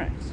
tracks.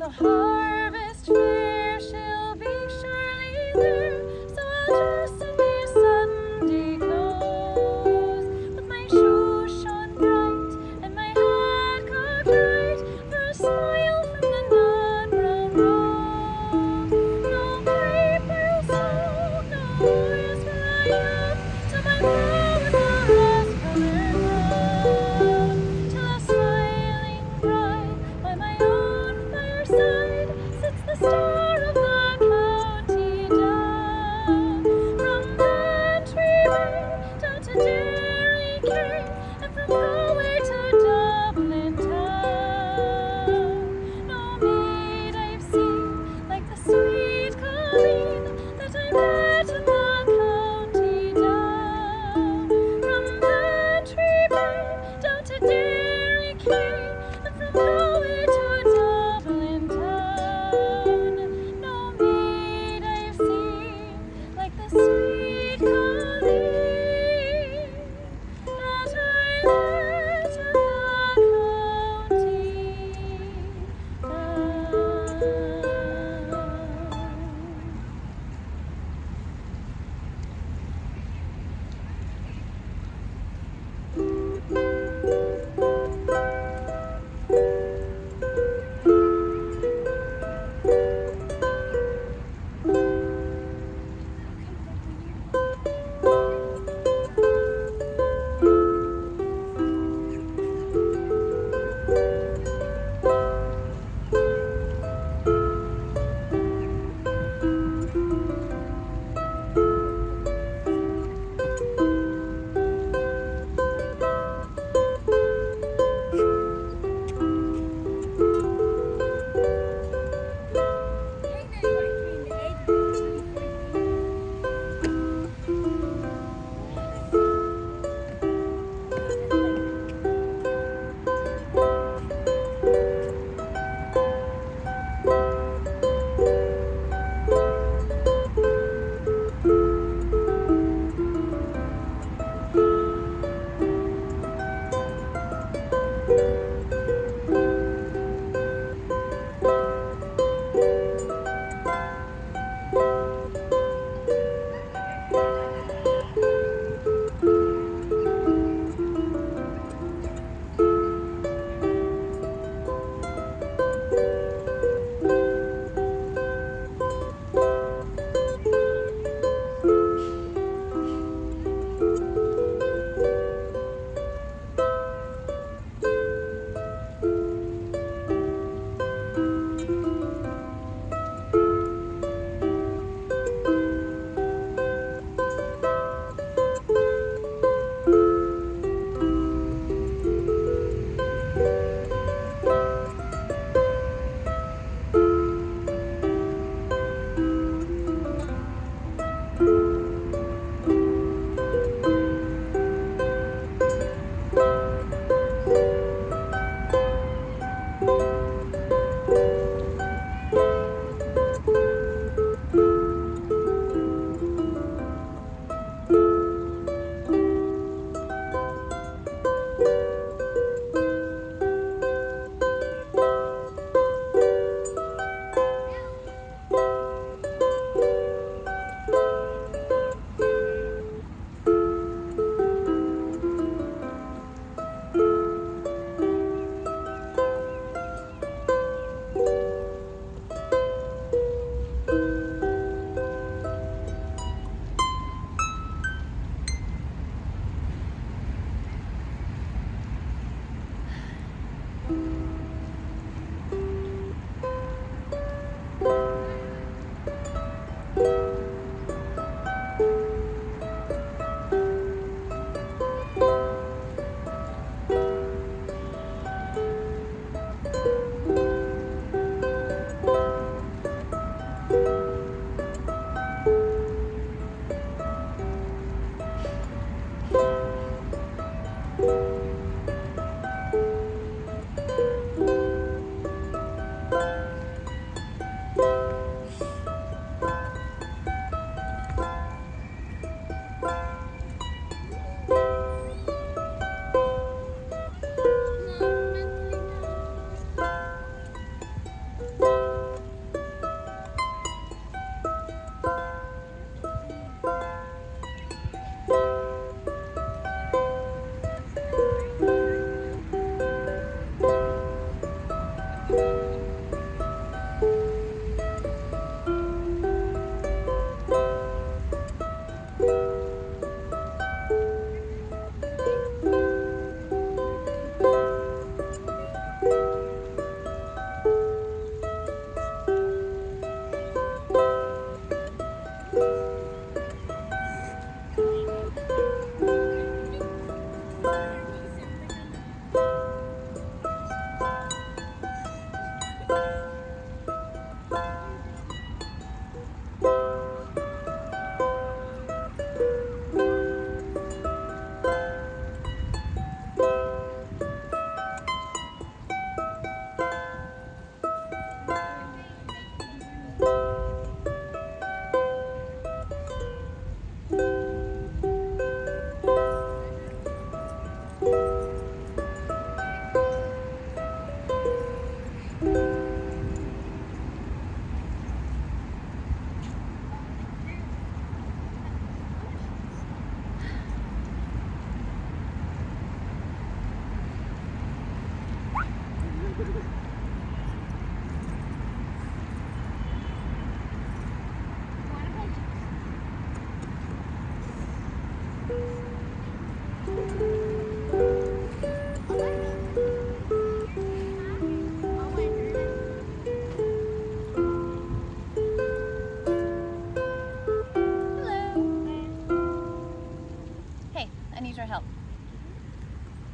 Harvest fair she'll be surely there.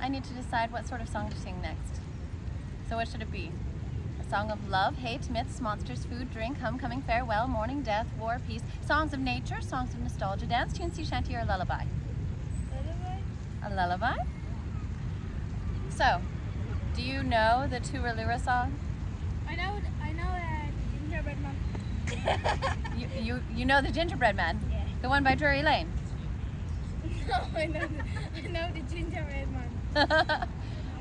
I need to decide what sort of song to sing next. So what should it be? A song of love, hate, myths, monsters, food, drink, homecoming, farewell, mourning, death, war, peace, songs of nature, songs of nostalgia, dance, tune, sea shanty, or a lullaby? Lullaby? A lullaby? So, do you know the Turalura song? I know Gingerbread Man. You know the Gingerbread Man? Yeah. The one by Drury Lane? No, I know the Gingerbread Man.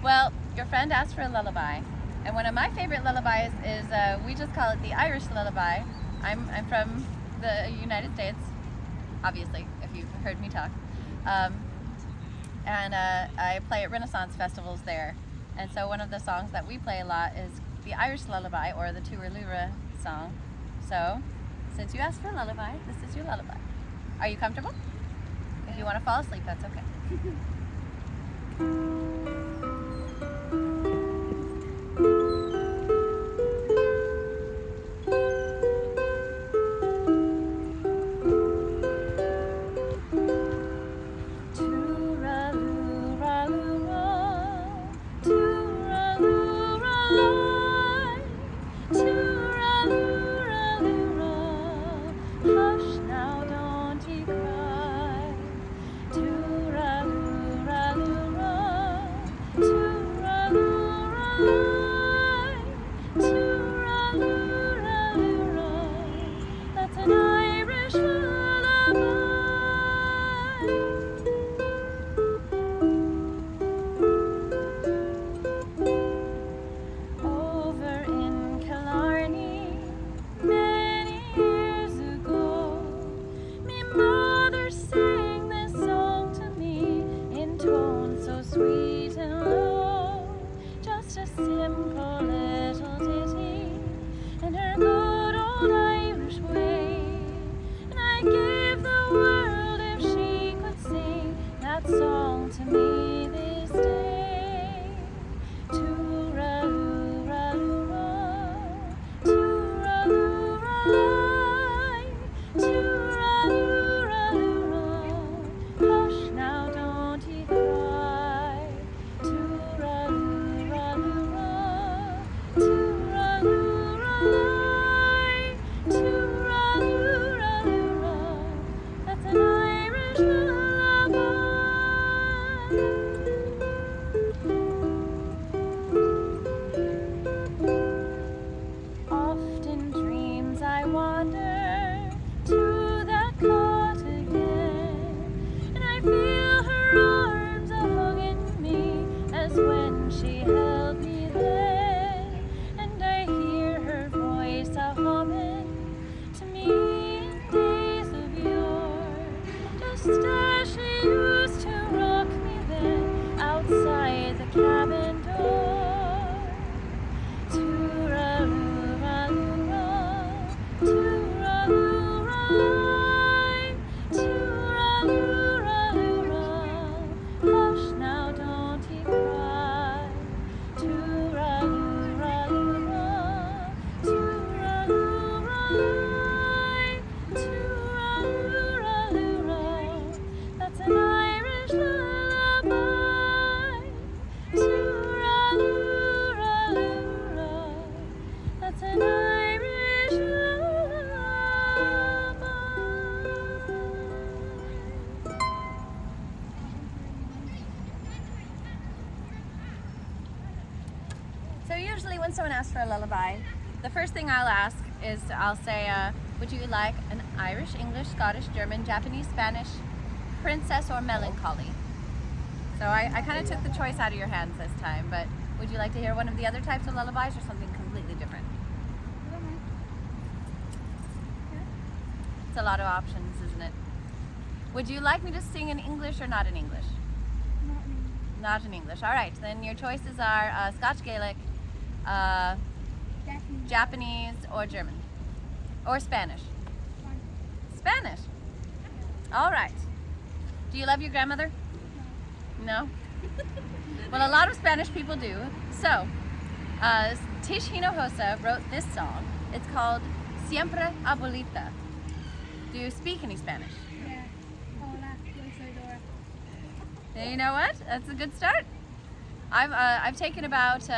Well, your friend asked for a lullaby, and one of my favorite lullabies is, we just call it the Irish lullaby. I'm from the United States, obviously, if you've heard me talk. And I play at Renaissance festivals there. And so one of the songs that we play a lot is the Irish lullaby, or the Turalura song. So, since you asked for a lullaby, this is your lullaby. Are you comfortable? If you want to fall asleep, that's okay. Hush now, don't ye cry. That's an Irish lullaby. Over in Killarney, many years ago, me mother sang this song to me in tones so sweet and low. Just a simple little ditty in her good old Irish way. And I'd give the world if she could sing that song to me this day. Tooraloo-ra-loo-ra, tooraloo-ra-lie, tooraloo-ra-loo-ra. Hush now, don't ye cry. Tooraloo-ra-loo-ra, tooraloo-ra-lie, tooraloo-ra-loo-ra. That's an Irish lullaby. Often dreams I wander to that cot again, and I feel her arms a-hugging me as when she held me then, and I hear her voice a-humming to me in days of yore, just as she used to rock me then outside the cabin door. Tooraloo-ra-loo-ra, tooraloo-ra-lie, tooraloo-ra-loo-ra. Hush now, don't ye cry. Tooraloo-ra-loo-ra, tooraloo-ra-lie, tooraloo-ra-loo-ra. That's an Irish lullaby. Tooraloo-ra-loo-ra. That's an Irish lullaby. So usually when someone asks for a lullaby, the first thing I'll ask is I'll say, would you like an Irish, English, Scottish, German, Japanese, Spanish, princess, or melancholy? So I kind of took the choice out of your hands this time, but would you like to hear one of the other types of lullabies or something completely different? It's a lot of options, isn't it? Would you like me to sing in English or not in English? Not in English. All right, then your choices are Scotch Gaelic, Japanese, or German, or Spanish. Spanish. All right. Do you love your grandmother? No? Well, a lot of Spanish people do. So, Tish Hinojosa wrote this song. It's called Siempre Abuelita. Do you speak any Spanish? Yeah. Hola, yo soy Dora. You know what? That's a good start. I've taken about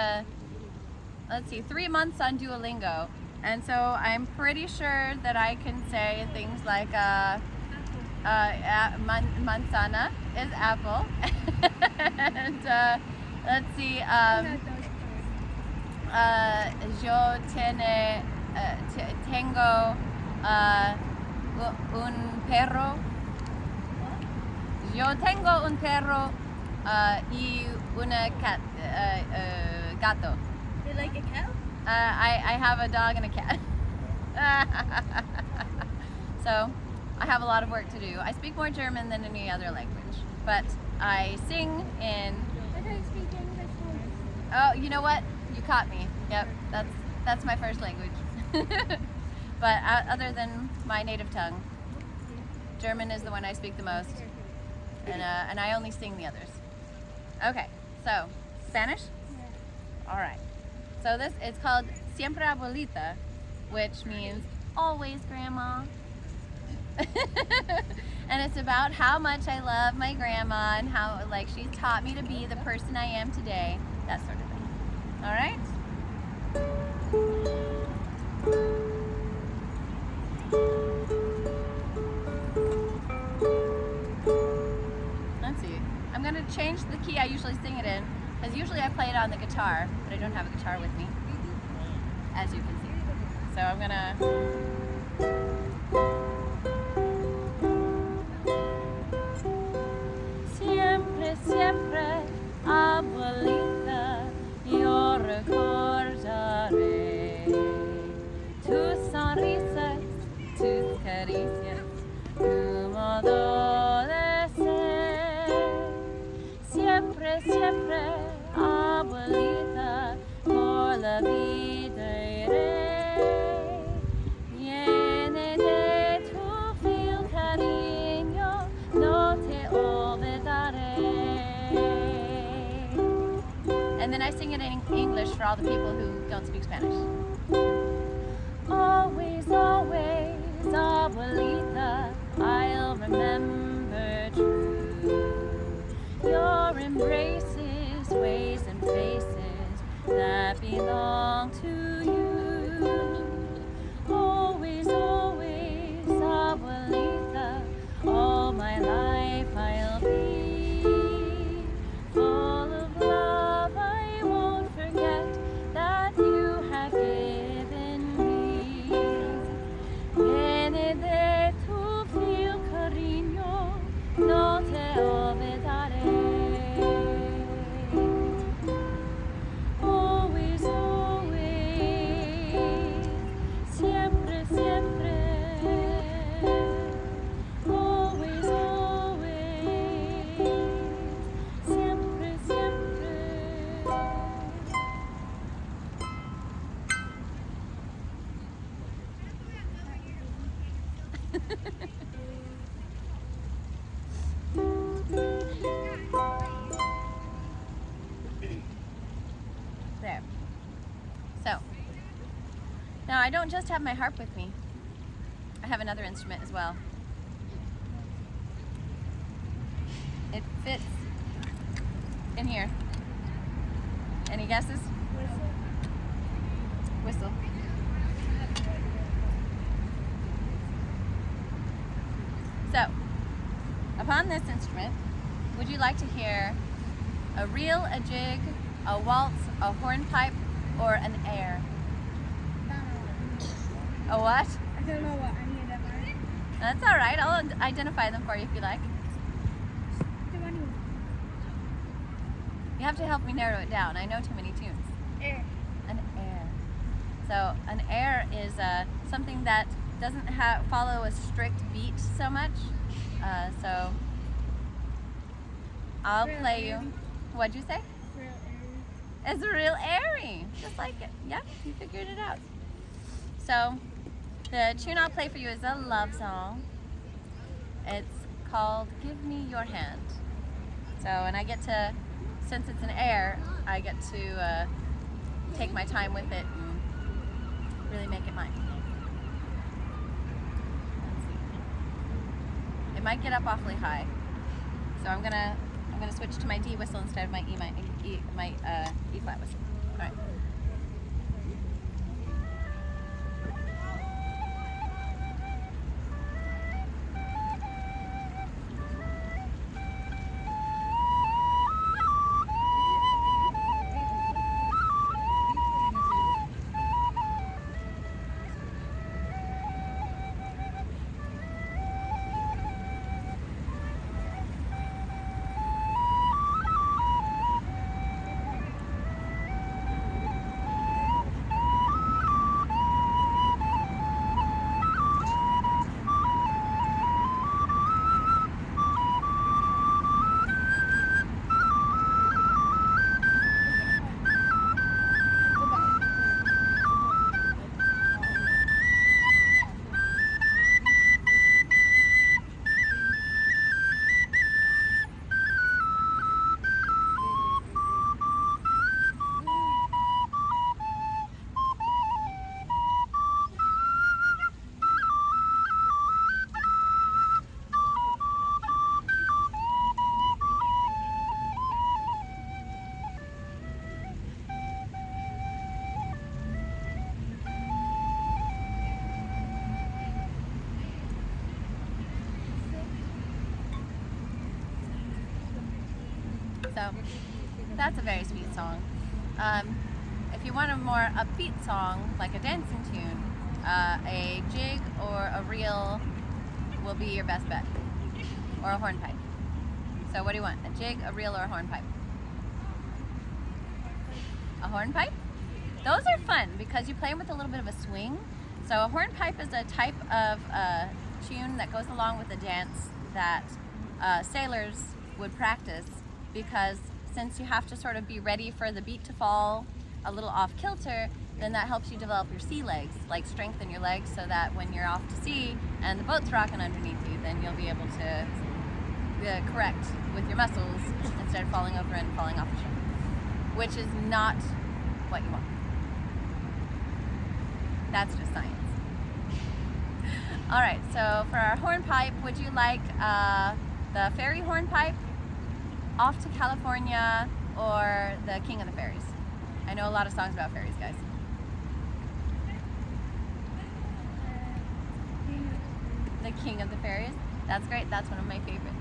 let's see, 3 months on Duolingo, and so I'm pretty sure that I can say things like manzana is apple, and let's see, yo tengo un perro. Yo tengo un perro y una gato. You like a cow? I have a dog and a cat. So I have a lot of work to do. I speak more German than any other language, but I sing in. I don't speak English. Oh, you know what? You caught me. Yep, that's my first language. But other than my native tongue, German is the one I speak the most, and I only sing the others. Okay, so Spanish. All right. So this it's called Siempre Abuelita, which means always grandma. And it's about how much I love my grandma and how like she's taught me to be the person I am today, that sort of thing. All right? Let's see. I'm going to change the key I usually sing it in, because usually I play it on the guitar, but I don't have a guitar with me, as you can see. So I'm going to... Siempre, siempre, abuelita, yo recordaré tus sonrisas, tus caricias, tu modo de ser. Siempre, siempre, abuelita, por la vida iré. Viene de tu fiel cariño, no te olvidaré. And then I sing it in English for all the people who don't speak Spanish. Always, always, abuelita, I'll remember true your embraces, ways and faces that belong to you. Always, always, abuelita, all my life I'll be full of love. I won't forget that you have given me. Viene de tu fiel cariño, no te olvidaré. Always, always, siempre, siempre. Always, always, siempre, siempre. There. So, now I don't just have my harp with me. I have another instrument as well. It fits in here. Any guesses? Whistle. So, upon this instrument, would you like to hear a reel, a jig, a waltz, a hornpipe, or an air? A what? I don't know what any of them are. That's all right. I'll identify them for you if you like. You have to help me narrow it down. I know too many tunes. Air. An air. So an air is something that doesn't follow a strict beat so much. So I'll Real play you. airy. What'd you say? Real airy. It's real airy, just like it. Yeah, you figured it out. So the tune I'll play for you is a love song. It's called "Give Me Your Hand." So, and I get to, since it's an air, I get to take my time with it and really make it mine. Let's see. It might get up awfully high, so I'm gonna I'm going to switch to my D whistle instead of my E flat whistle. All right. So that's a very sweet song. If you want a more upbeat song, like a dancing tune, a jig or a reel will be your best bet, or a hornpipe. So what do you want, a jig, a reel, or a hornpipe? A hornpipe? Those are fun because you play them with a little bit of a swing. So a hornpipe is a type of tune that goes along with a dance that sailors would practice, because since you have to sort of be ready for the beat to fall a little off kilter, then that helps you develop your sea legs, like strengthen your legs so that when you're off to sea and the boat's rocking underneath you, then you'll be able to correct with your muscles instead of falling over and falling off the ship, which is not what you want. That's just science. All right, so for our hornpipe, would you like the ferry hornpipe, Off to California, or the King of the Fairies? I know a lot of songs about fairies, guys. The King of the Fairies? That's great, that's one of my favorites.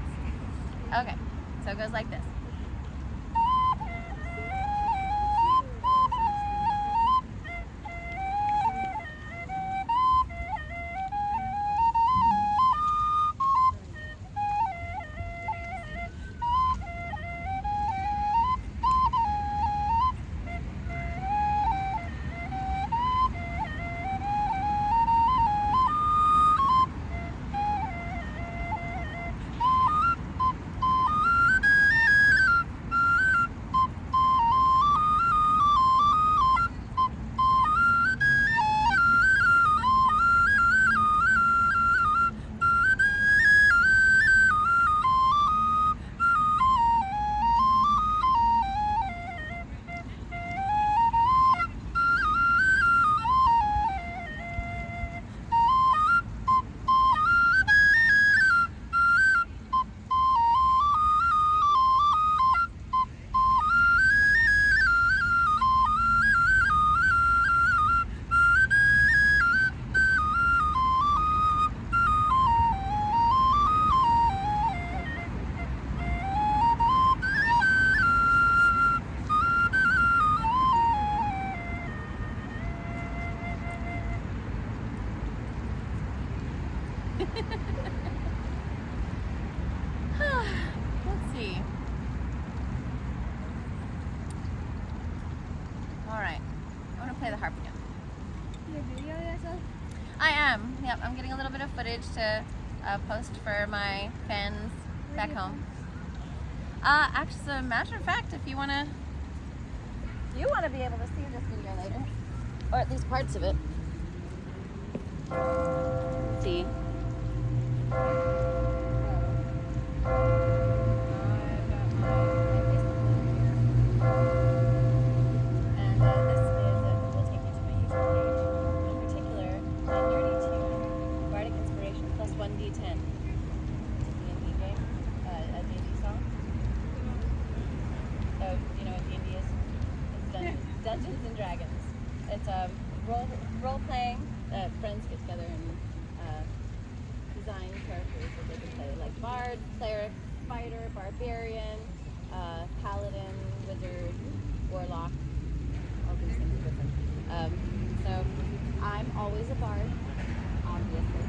Okay, so it goes like this. Let's see. All right, I want to play the harp again. You video yourself? I am. Yep, I'm getting a little bit of footage to post for my fans back home. Actually, as a matter of fact, if you want to be able to see this video later, or at least parts of it. Let's see. Dungeons and Dragons. It's role playing. Friends get together and design characters that they can play, like bard, cleric, fighter, barbarian, paladin, wizard, warlock. All these things are different. So I'm always a bard, obviously.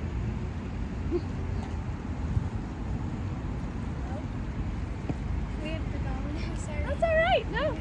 We have to go. Sorry. That's all right. No.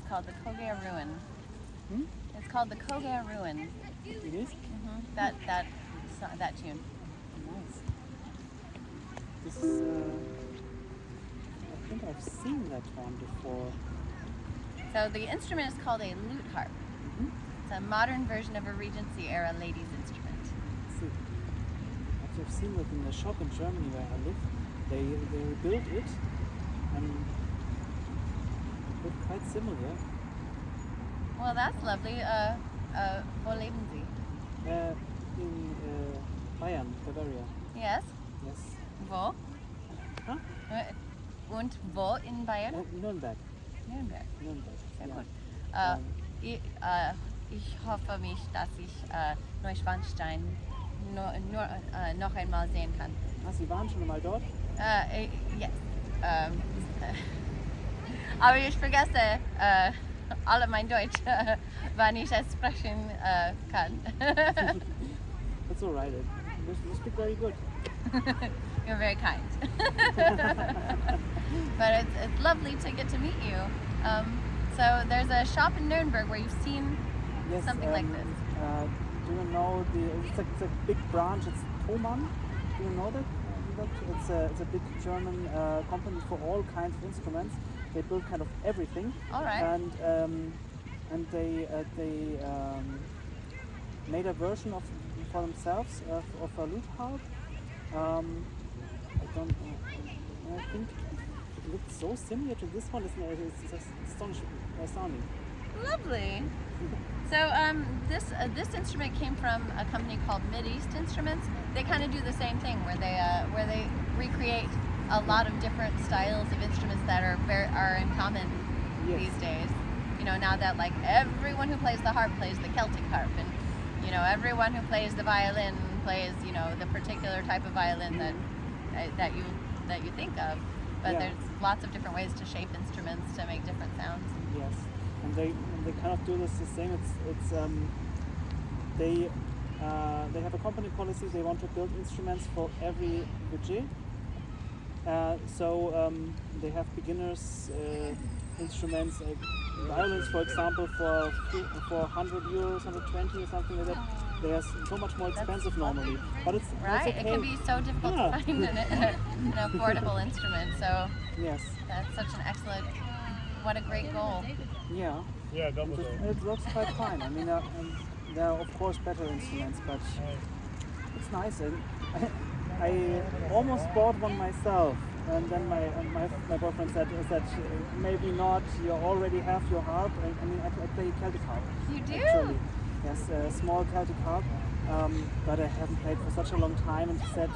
Called the Kogea Ruin. It's called the Kogea Ruin. It is? That tune. Nice. This is, I think I've seen that one before. So the instrument is called a lute harp. It's a modern version of a Regency era ladies' instrument. See, I've seen that in a shop in Germany where I live. They rebuilt it and looked quite similar. Well, that's lovely. Wo leben Sie? In Bayern, Bavaria. Yes. Yes. Wo? Huh? Und wo in Bayern? Nürnberg. Nürnberg. Nürnberg. Sehr Ja. gut. Ich hoffe mich, dass ich Neuschwanstein noch einmal sehen kann. Ah, Sie waren schon mal dort? Yes. Aber ich vergesse alle mein Deutsch, wann ich es sprechen kann. That's all right. You speak very good. You're very kind. But it's lovely to get to meet you. So there's a shop in Nuremberg where you've seen Yes, something like this. Do you know it's a big branch, it's Thomann. Do you know that? It's a big German company for all kinds of instruments. They build kind of everything. All right. And they made a version for themselves of a lute harp. I don't know. I think it looks so similar to this one. It's astounding. Lovely. So this instrument came from a company called Mid-East Instruments. They kind of do the same thing where they recreate a lot of different styles of instruments that are in common Yes. these days. You know, now that like everyone who plays the harp plays the Celtic harp, and you know everyone who plays the violin plays the particular type of violin that you think of. But Yeah. there's lots of different ways to shape instruments to make different sounds. Yes, and they kind of do this the same. They have a company policy. They want to build instruments for every budget. So they have beginners instruments, violins, for example, for €100, 120 or something like that. They are so much more expensive normally, but it's Right, okay. it can be so difficult Yeah. to find an affordable instrument. So Yes, that's such an excellent, what a great goal. yeah. Yeah, double It works quite fine. I mean, there are of course better instruments, but it's nice. And I almost bought one myself, and then my boyfriend said maybe not. You already have your harp. I mean, I play Celtic harp. You do? Actually, yes, a small Celtic harp, but I haven't played for such a long time. And he said,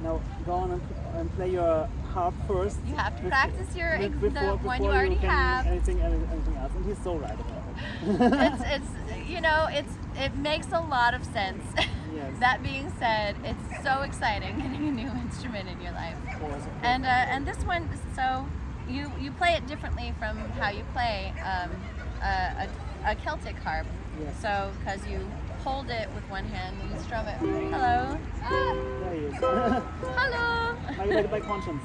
"No, go on and play your harp first. You have to practice the before one you you already can have." anything else." And he's so right about it. It makes a lot of sense. Yes. That being said, it's so exciting getting a new instrument in your life. Of course. And this one, so you play it differently from how you play a Celtic harp. Yes. So because you hold it with one hand and you strum it. Hello. There he is. Hello. my conscience.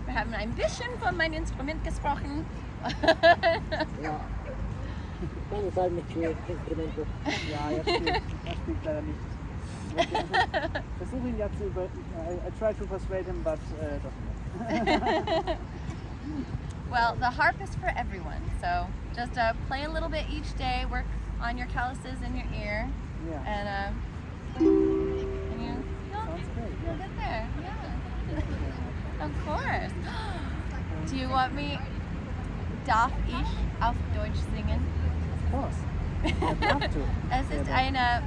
Wir haben ein bisschen von meinem Instrument gesprochen. Ja. Keine Zeit mit Instrumente. Ja, er spielt leider nicht. Ich versuche ihn ja zu I try to persuade him, but doesn't work. Well, the harp is for everyone, so just play a little bit each day, work on your calluses in your ear, Yeah. and you'll Sounds great. you'll get there. Yeah. Of course. Do you want me? Darf ich auf Deutsch singen? Of course. I'd love to. Es ist eine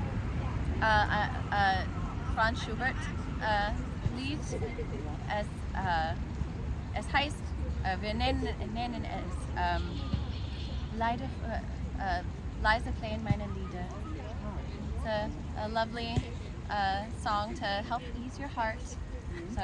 Franz Schubert Lied. Es heißt, wir nennen es leise flehen meine Lieder. It's a lovely song to help ease your heart. So.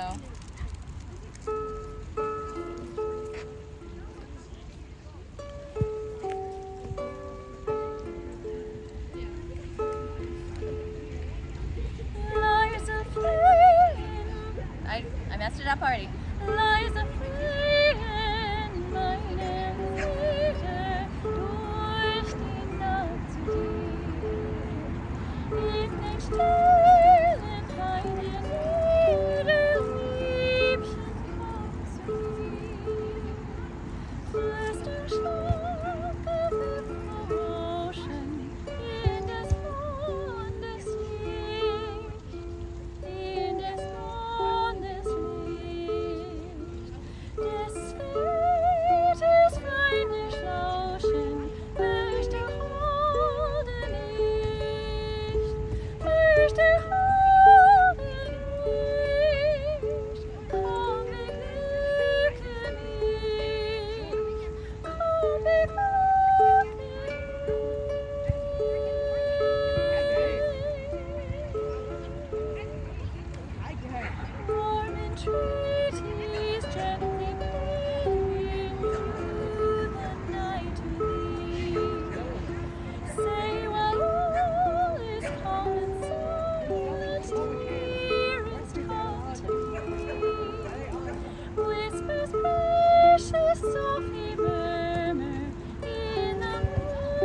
I messed it up already. Leise flehen meine Lieder durch die Nacht zu dir. In den stillen kleinen Liebchen komm zu mir. Flüster Schlaf of the ocean in des Mondes Licht. In des Mondes Licht.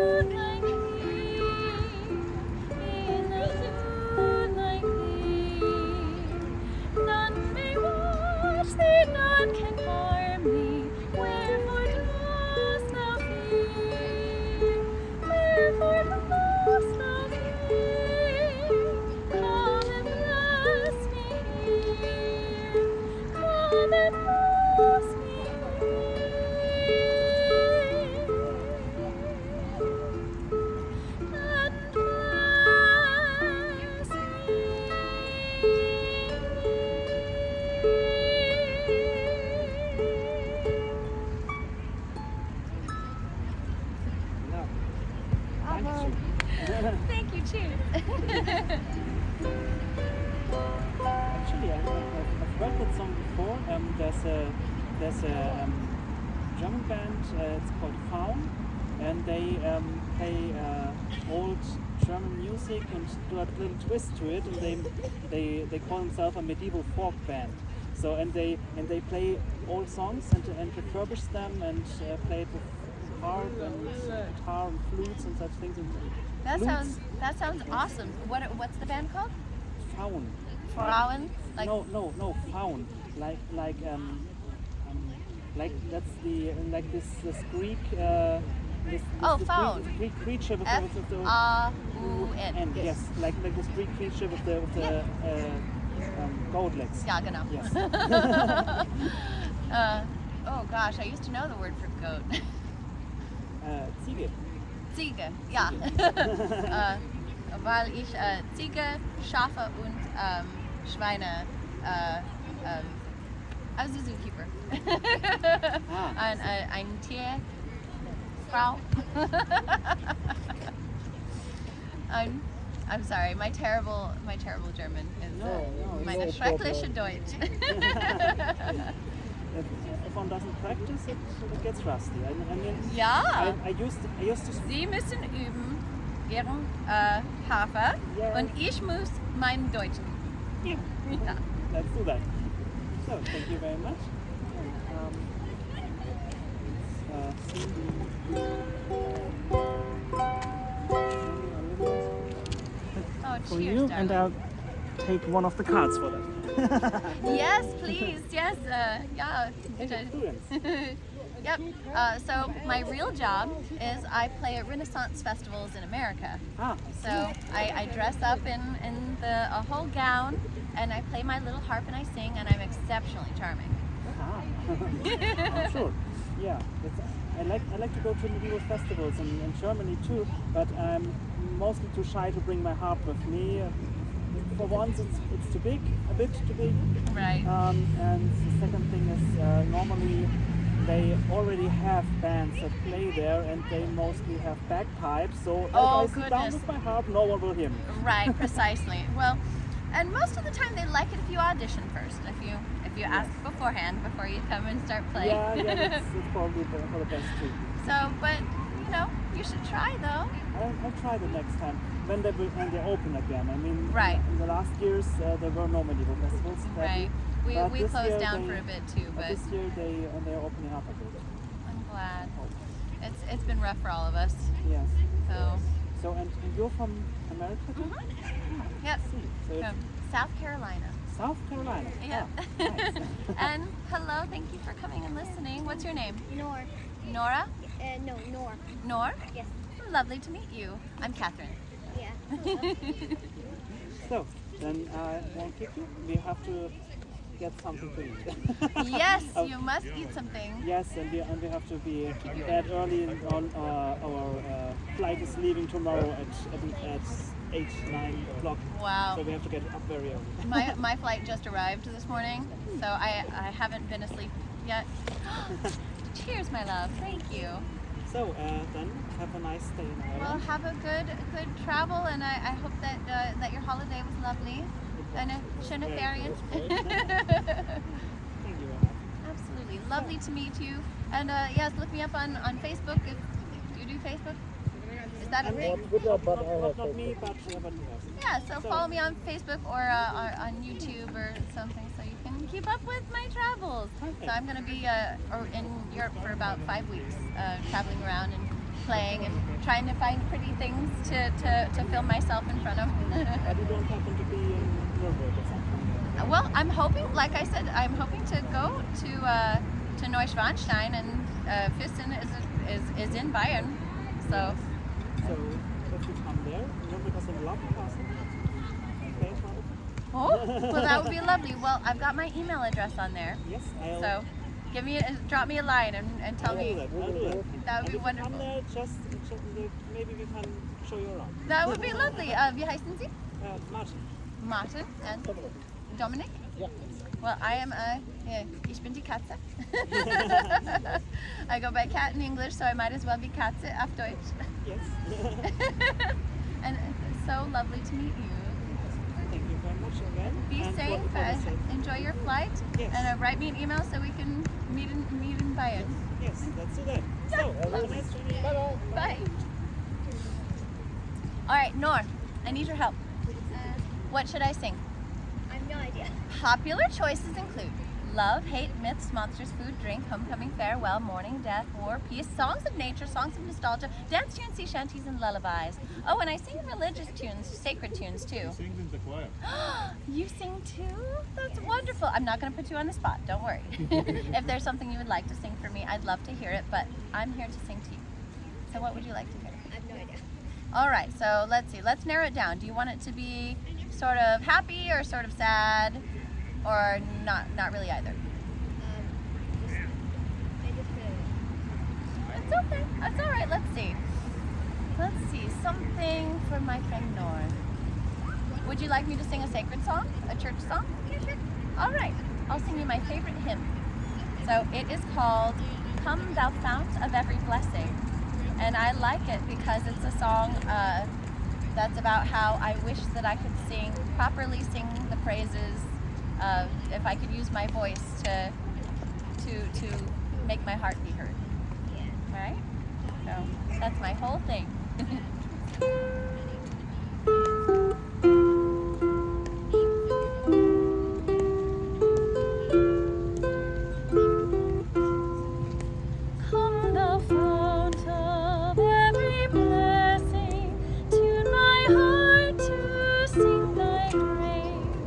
like thee, in the mood like thee. None may watch thee, none can harm thee. Wherefore dost thou fear? Wherefore dost thou fear? Come and bless me here. Come and bless me and bless No. Bravo. Thank you, too. Actually, I've heard that song before. There's a German band. It's called Faun, and they play old German music and do a little twist to it. And they call themselves a medieval folk band. So and they play old songs and refurbish them and play it with harp and guitar and flutes and such things. And That sounds awesome. What's the band called? Faun. Frauen? Like No, Faun. Like that's this Greek. This Faun. Greek creature with the F-A-U-N. yes, like this Greek creature with the goat legs. Ja, genau. Yes. Oh gosh, I used to know the word for goat. Ziege. Ziege, ja. Weil ich Ziege, Schafe und Schweine, I was a zookeeper. Ein Tierfrau. I'm sorry, my terrible German is meine no schreckliche problem. Deutsch. If one doesn't practice, it gets rusty. I mean, Ja. I used to. Sie müssen üben ihren Harfe Ja. und ich muss mein Deutsch üben. Yeah. Ja. Let's do that. So, thank you very much. Oh, For cheers, you, darling. and I'll take one of the cards for that. Yes, please. Yes. Yeah. Prudence. Yep. So my real job is I play at Renaissance festivals in America. Ah, So I dress up in a whole gown and I play my little harp and I sing and I'm exceptionally charming. Oh, sure. Yeah, I like to go to medieval festivals in Germany too, but I'm mostly too shy to bring my harp with me. For once, it's too big, a bit too big. Right. And the second thing is normally they already have bands that play there, and they mostly have bagpipes. So Oh, if I sit down goodness. with my harp, no one will hear me. Right, precisely. Well, and most of the time they like it if you audition first. If you ask beforehand before you come and start playing. Yeah, it's probably for the best too. So, but you should try though. I'll try the next time when they open again. I mean, Right. in the last years there were no medieval festivals. Right. We But this closed year down they- for a bit too, but this year they're opening up a bit. I'm glad. It's been rough for all of us. Yes. So, So and you're from America too? yep. See. So it's From South Carolina. South Carolina. Yeah. Ah, nice. And hello, thank you for coming and listening. What's your name? Nor. Nora? No, Nor. Nor? Yes. Lovely to meet you. I'm Catherine. Yeah. So then I won't keep you. We have to get something to eat. Yes, Oh. you must eat something. Yes, and we have to be at early on our flight is leaving tomorrow at 8-9 o'clock. Wow. So we have to get up very early. My flight just arrived this morning, so I haven't been asleep yet. Cheers, my love. Thank you. So then have a nice day in Well, Ireland. have a good travel, and I hope that your holiday was lovely. And a schöne Ferien. Thank you very much. Absolutely. Lovely to meet you. And yes, look me up on Facebook. If you do Facebook? Is that a thing? Not me, but everybody else. Yeah, so follow me on Facebook or on YouTube or something so you can keep up with my travels. Perfect. So I'm going to be in Europe for about 5 weeks, traveling around and playing and trying to find pretty things to film myself in front of. But you don't happen to be in Nuremberg or something? Well, I'm hoping, like I said, I'm hoping to go to Neuschwanstein, and Füssen is in Bayern, so. So if you come there, Nuremberg has a lovely castle. Okay, Oh, well, that would be lovely. Well, I've got my email address on there, yes, so drop me a line and tell me. I'll do that. That would be And if wonderful. you come there, just maybe we can show you around. That would be lovely. Wie heißen Sie? Martin. Martin and Dominic? Yeah. Well, I am ich bin die Katze. I go by Cat in English, so I might as well be Katze auf Deutsch. Yes. And it's so lovely to meet you. Thank you very much again. Be And safe. what safe. Enjoy your flight. Yes. And write me an email so we can meet in Bayern. Yes, let's do that. So, have a nice journey. Bye-bye. Bye. All right, Nor, I need your help. What should I sing? I have no idea. Popular choices include love, hate, myths, monsters, food, drink, homecoming, farewell, mourning, death, war, peace, songs of nature, songs of nostalgia, dance tunes, sea shanties, and lullabies. Oh, and I sing religious tunes, sacred tunes too. Sings in the choir. You sing too? That's wonderful. I'm not going to put you on the spot. Don't worry. If there's something you would like to sing for me, I'd love to hear it, but I'm here to sing to you. So what would you like to hear? I have no idea. All right, so let's see. Let's narrow it down. Do you want it to be sort of happy or sort of sad, or not really either? I just feel It's okay. That's all right. Let's see. Let's see. Something for my friend Nor. Would you like me to sing a sacred song? A church song? Yeah, sure. All right. I'll sing you my favorite hymn. So it is called Come Thou Fount of Every Blessing. And I like it because it's a song that's about how I wish that I could properly sing the praises, if I could use my voice to make my heart be heard. Yeah. Right? So that's my whole thing. Come thou fount of every blessing, tune my heart to sing thy grace.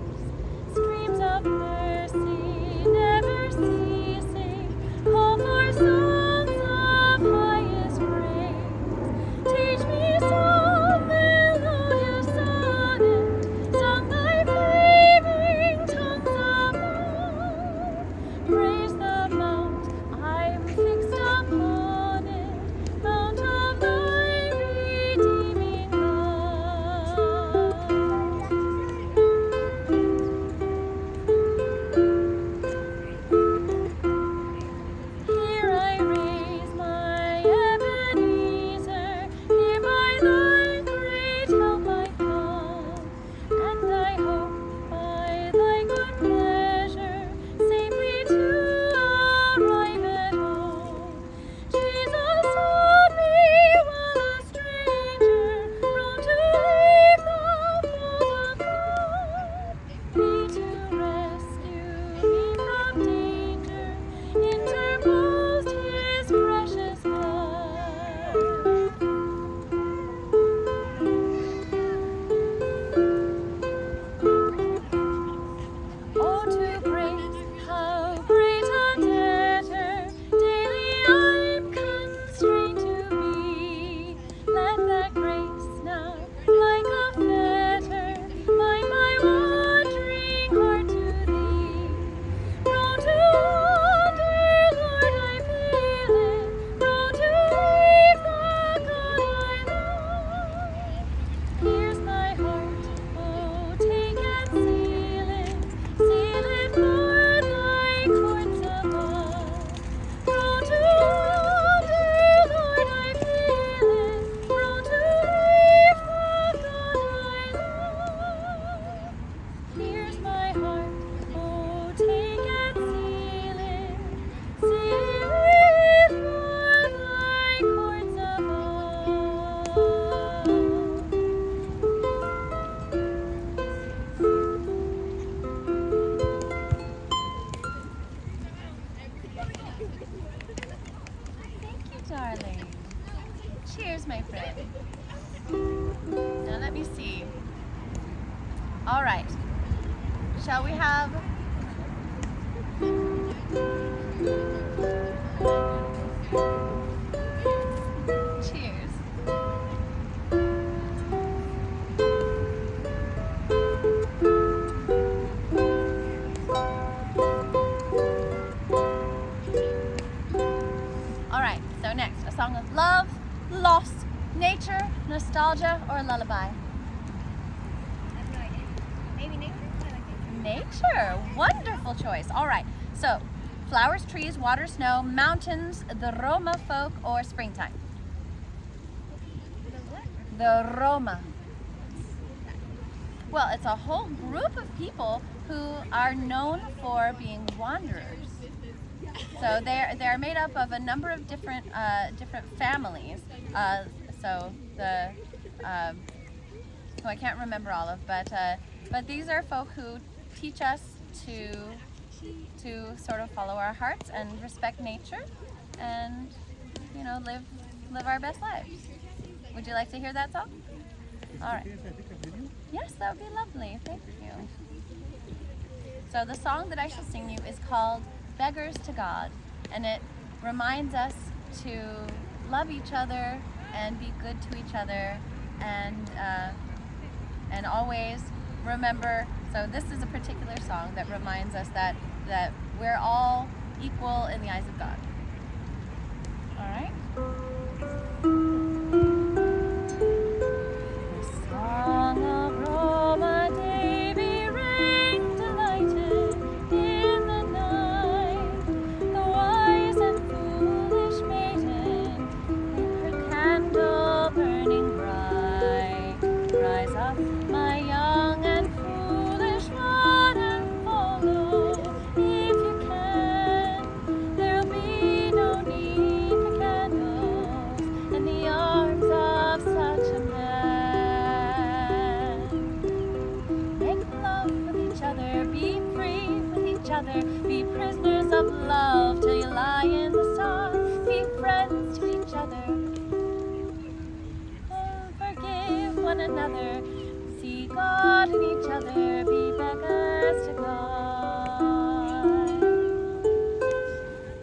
Streams of mercy never ceasing, call for songs of highest praise. good. Now let me see. All right. Shall we have... Cheers. All right, so next, a song of love, loss, nature, nostalgia, or a lullaby? I have no idea. Maybe nature? I like nature. Nature, wonderful choice. All right, so flowers, trees, water, snow, mountains, the Roma folk, or springtime? The what? The Roma. Well, it's a whole group of people who are known for being wanderers. So they're made up of a number of different families. So I can't remember all of, but these are folk who teach us to sort of follow our hearts and respect nature, and live our best lives. Would you like to hear that song? All right. Yes, that would be lovely. Thank you. So the song that I shall sing you is called Beggars to God, and it reminds us to love each other and be good to each other, and always remember. So this is a particular song that reminds us that we're all equal in the eyes of God. All right. The song of Roma Devi rang delighted in the night. The wise and foolish maiden, with her candle burning bright, rise up, my young and foolish one, and follow if you can. There'll be no need for candles in the arms of such a man. Make love with each other, be free with each other, be prisoners of love till you lie in the sun. Be friends to each other, forgive one another, see God in each other, be beggars to God.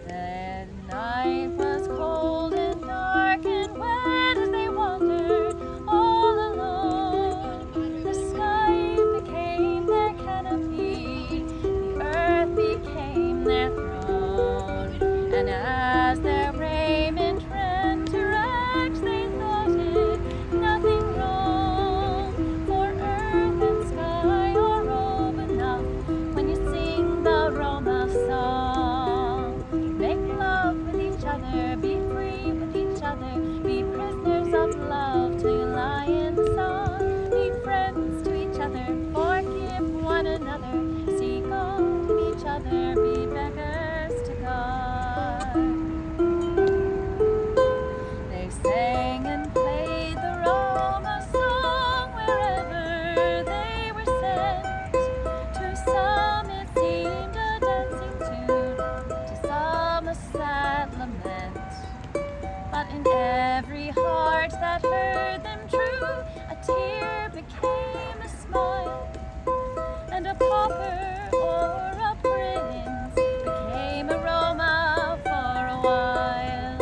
The night was cold and dark and wet as they wandered all alone. The sky became their canopy, the earth became their throne, and as their raiment ran to rags, they thought it nothing wrong, for earth and sky are robe enough when you sing the Roma song. Make love with each other, be free with each other, be prisoners of love till you lie in the sun. Be friends to each other, forgive one another, see God in each other, be beggars to God. They sang and played the Roma song wherever they were sent. To some it seemed a dancing tune, to some a sad lament. But in every heart that heard them true, a tear became a smile, and a pauper or a prince became a Roma for a while.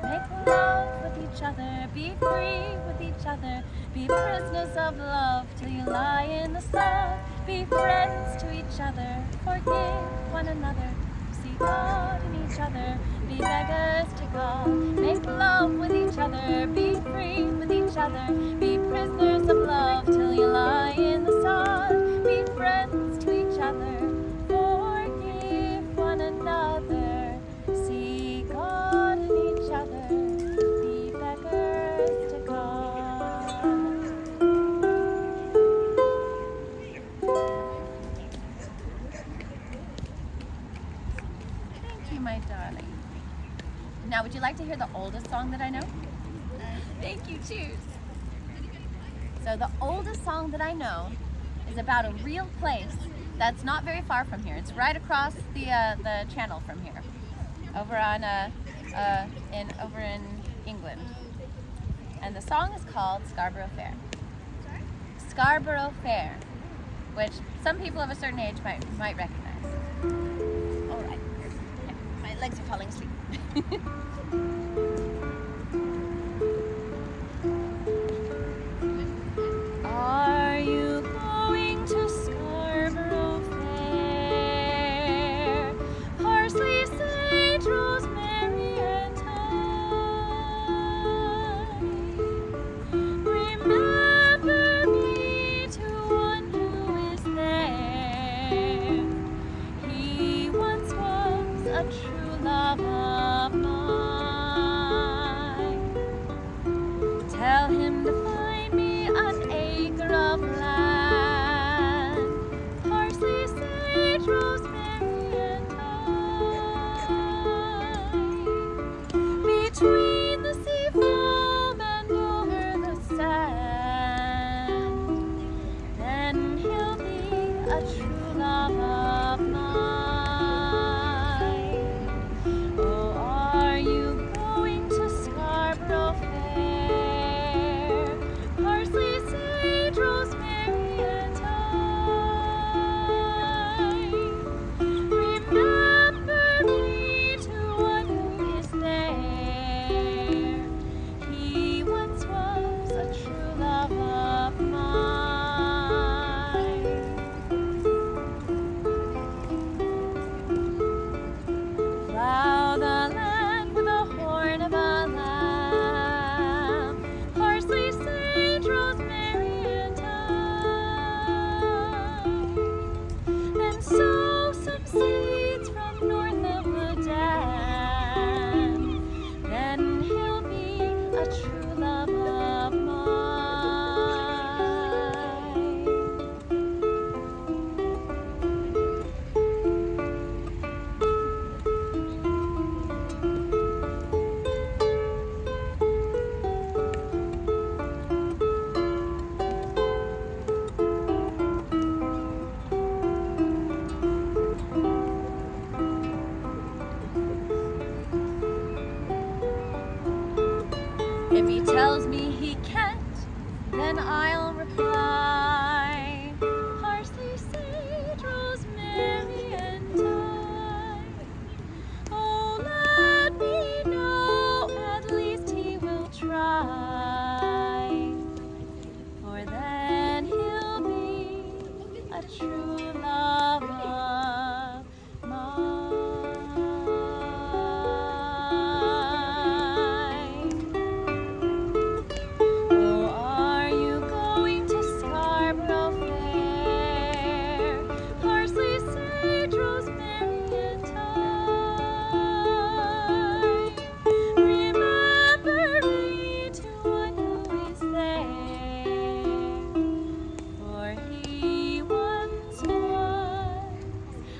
Make love with each other, be free with each other, be prisoners of love till you lie in the sun. Be friends to each other, forgive one another, see God in each other, be beggars to God. Make love with each other, be free with each other, be prisoners of love till you lie in the sun. Be friends to each other, forgive one another, see God in each other, be beggars to God. Thank you, my darling. Now, would you like to hear the oldest song that I know? Thank you, cheers. So the oldest song that I know is about a real place that's not very far from here. It's right across the channel from here, over in England. And the song is called Scarborough Fair. Scarborough Fair, which some people of a certain age might recognize. All right. Yeah, my legs are falling asleep. Are you going to Scarborough Fair? Parsley, sage, rosemary, and thyme. Remember me to one who is there. He once was a true love of mine. Tell him to find me an acre of land, parsley, sage, rosemary, and thyme. Between the sea foam and over the sand, then he'll be a true love of mine. Oh, are you going to Scarborough Fair? Parsley, sage, rosemary, and thyme. Remember me to one who is there. He once was a true love of mine. Plow the land with the horn of a lamb, parsley, sage, rosemary, and thyme. Then sow some seeds from north of the dam. Then he'll be a true love of mine. If he tells me he can't, then I'll reply, parsley, sage, rosemary, and thyme. Oh, let me know, at least he will try, for then he'll be a true love of mine. Oh, are you going to Scarborough Fair? Parsley, sage, rosemary, and thyme. Remember me to one who is there, for he once was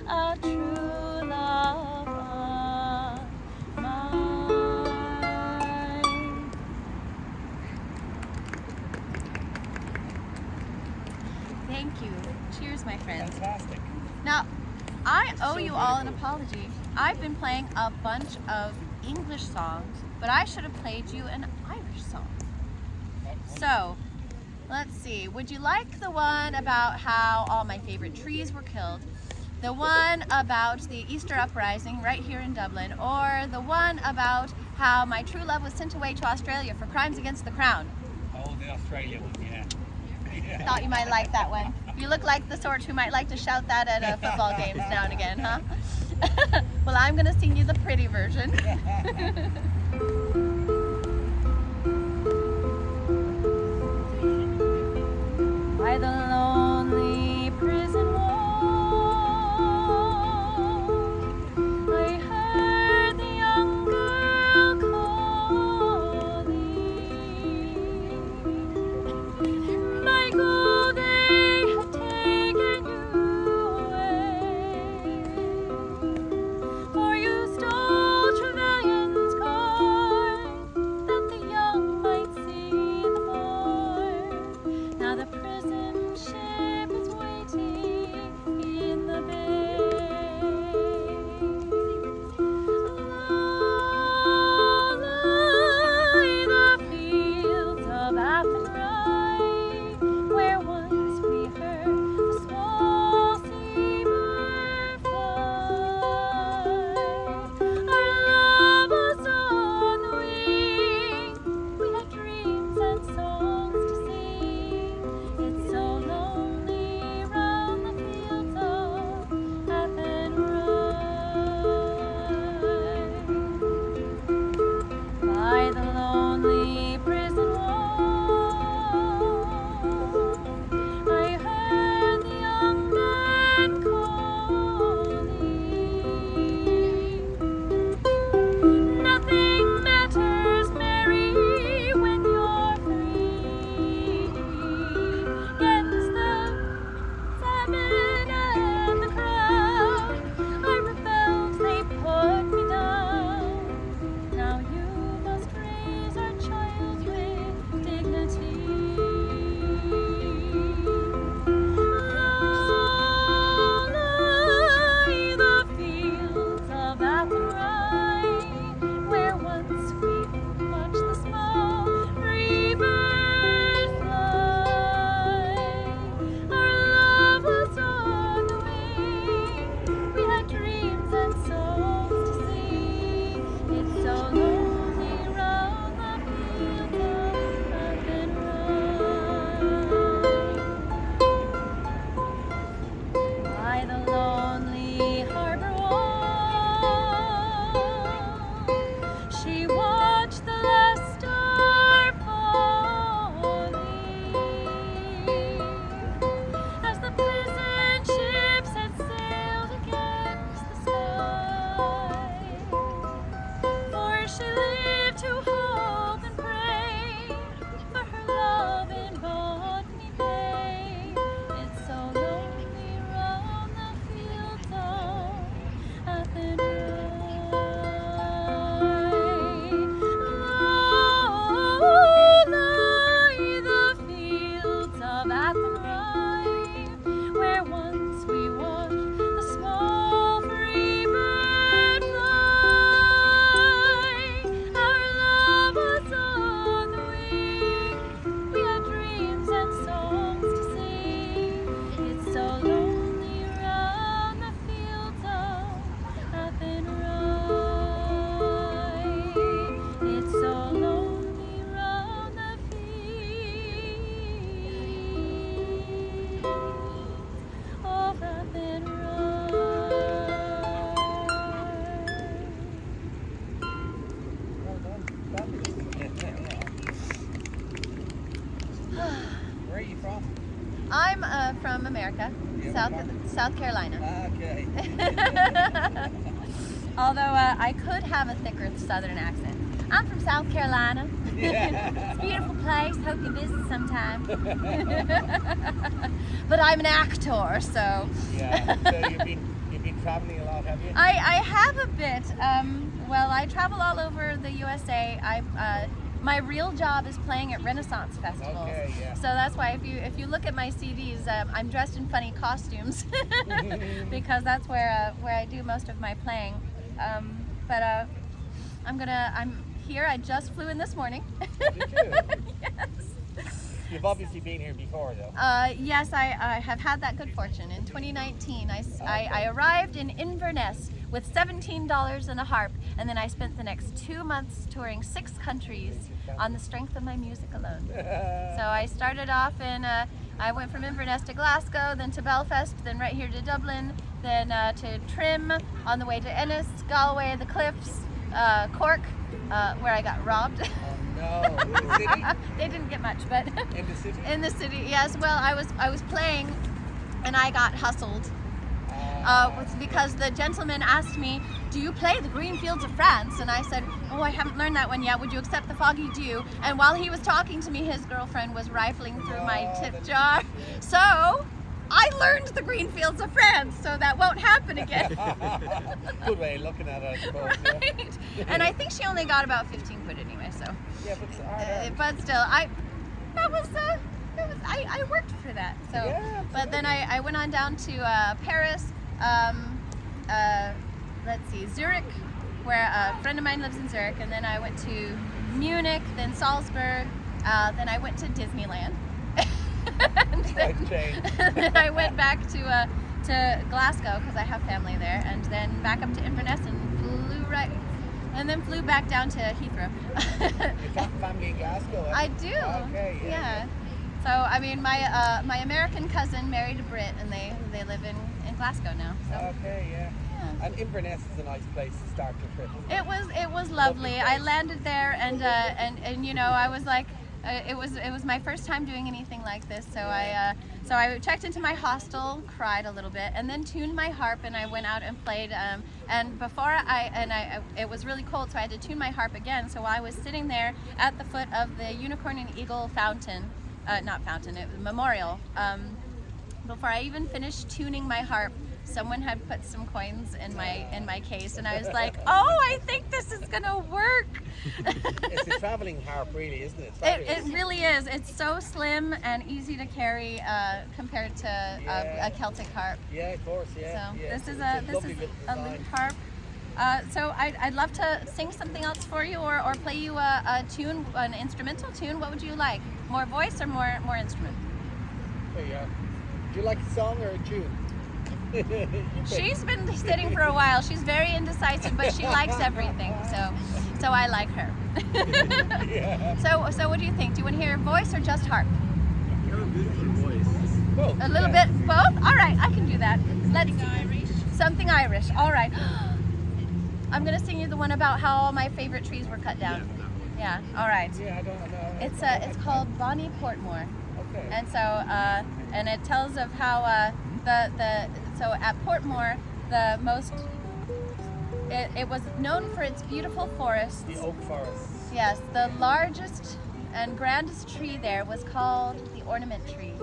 a true love of mine. Thank you. Cheers, my friends. Fantastic. Now, I owe you all an apology. I've been playing a bunch of English songs, but I should have played you an Irish song. So, let's see. Would you like the one about how all my favorite trees were killed? The one about the Easter uprising right here in Dublin? Or the one about how my true love was sent away to Australia for crimes against the crown? Oh, the Australia one, yeah. Thought you might like that one. You look like the sort who might like to shout that at football games now and again, huh? Well, I'm going to sing you the pretty version. By the lonely prison wall, I heard the young girl calling, my God, they have taken you away, for you stole Trevelyan's gold. Where are you from? I'm from America, Yeah, South Carolina. Okay. Although I could have a thicker Southern accent. I'm from South Carolina. Yeah. It's a beautiful place. Hope you visit sometime. But I'm an actor, so. Yeah. So you've been traveling a lot, have you? I have a bit. Well, I travel all over the USA. My real job is playing at Renaissance festivals. Okay, yeah. So that's why if you look at my CDs, I'm dressed in funny costumes because that's where I do most of my playing. But I'm here. I just flew in this morning. Did you? Yes. You've obviously been here before, though. Yes, I have had that good fortune. In 2019, I arrived in Inverness with $17 and a harp, and then I spent the next 2 months touring 6 countries on the strength of my music alone. So I started off I went from Inverness to Glasgow, then to Belfast, then right here to Dublin, then to Trim, on the way to Ennis, Galway, the Cliffs, Cork, where I got robbed. No, in the city? They didn't get much, but In the city? in the city, yes. Well, I was playing, and I got hustled. Because the gentleman asked me, "Do you play the green fields of France?" And I said, "Oh, I haven't learned that one yet. Would you accept the foggy dew?" And while he was talking to me, his girlfriend was rifling through my tip jar. So I learned the green fields of France, so that won't happen again. Good way of looking at it, I suppose. Yeah. Right? And I think she only got about 15 quid anyway. So, Yeah, but still, I worked for that. So, Yeah, but then I went on down to Paris. Let's see, Zurich, where a friend of mine lives in Zurich, and then I went to Munich, then Salzburg, then I went to Disneyland. and then I went back to Glasgow because I have family there, and then back up to Inverness and then flew back down to Heathrow. You've got family in Glasgow, eh? I do. Okay, yeah. So I mean, my American cousin married a Brit, and they live in Glasgow now. So. Okay, yeah. And Inverness is a nice place to start your trip. It was lovely. I landed there, and you know, I was like, it was my first time doing anything like this. So I checked into my hostel, cried a little bit, and then tuned my harp, and I went out and played. And before it was really cold, so I had to tune my harp again. So I was sitting there at the foot of the Unicorn and Eagle fountain, not fountain, it was memorial. Before I even finished tuning my harp, someone had put some coins in my case, and I was like, "Oh, I think this is gonna work." It's a traveling harp, really, isn't it? It really is. It's so slim and easy to carry compared to a Celtic harp. Yeah, of course, yeah. So yeah. this is lovely bit of a design. lute harp. So I'd love to sing something else for you, or play you a tune, an instrumental tune. What would you like? More voice or more instrument? There you are. Do you like a song or a tune? She's been sitting for a while. She's very indecisive, but she likes everything. So I like her. Yeah. So what do you think? Do you want to hear voice or just harp? You have a beautiful voice. Both, A little yeah. bit both? All right, I can do that. Let's Irish. something Irish. All right. I'm gonna sing you the one about how all my favorite trees were cut down. Yeah. All right. Yeah, I don't know. It's called Bonnie Portmore. Okay. And so, and it tells of how so at Portmore, it was known for its beautiful forests. The oak forest. Yes, the largest and grandest tree there was called the ornament tree,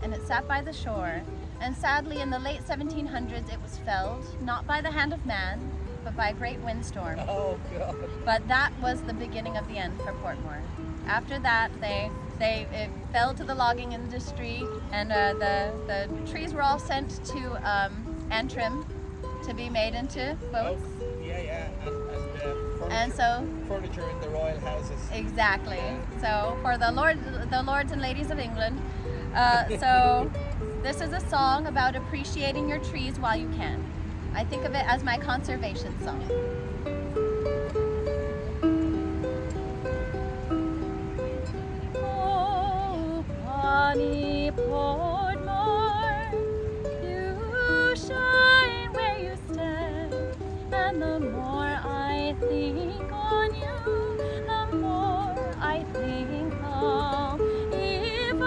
and it sat by the shore. And sadly, in the late 1700s, it was felled, not by the hand of man, but by a great windstorm. Oh, God. But that was the beginning of the end for Portmore. After that, it fell to the logging industry, and the trees were all sent to Antrim to be made into boats. Oh, yeah. And And so, furniture in the royal houses. exactly. Yeah. So for the lords and ladies of England. So this is a song about appreciating your trees while you can. I think of it as my conservation song. Oh, Bonnie Portmore, you shine where you stand, and the more I think on you, the more I think of if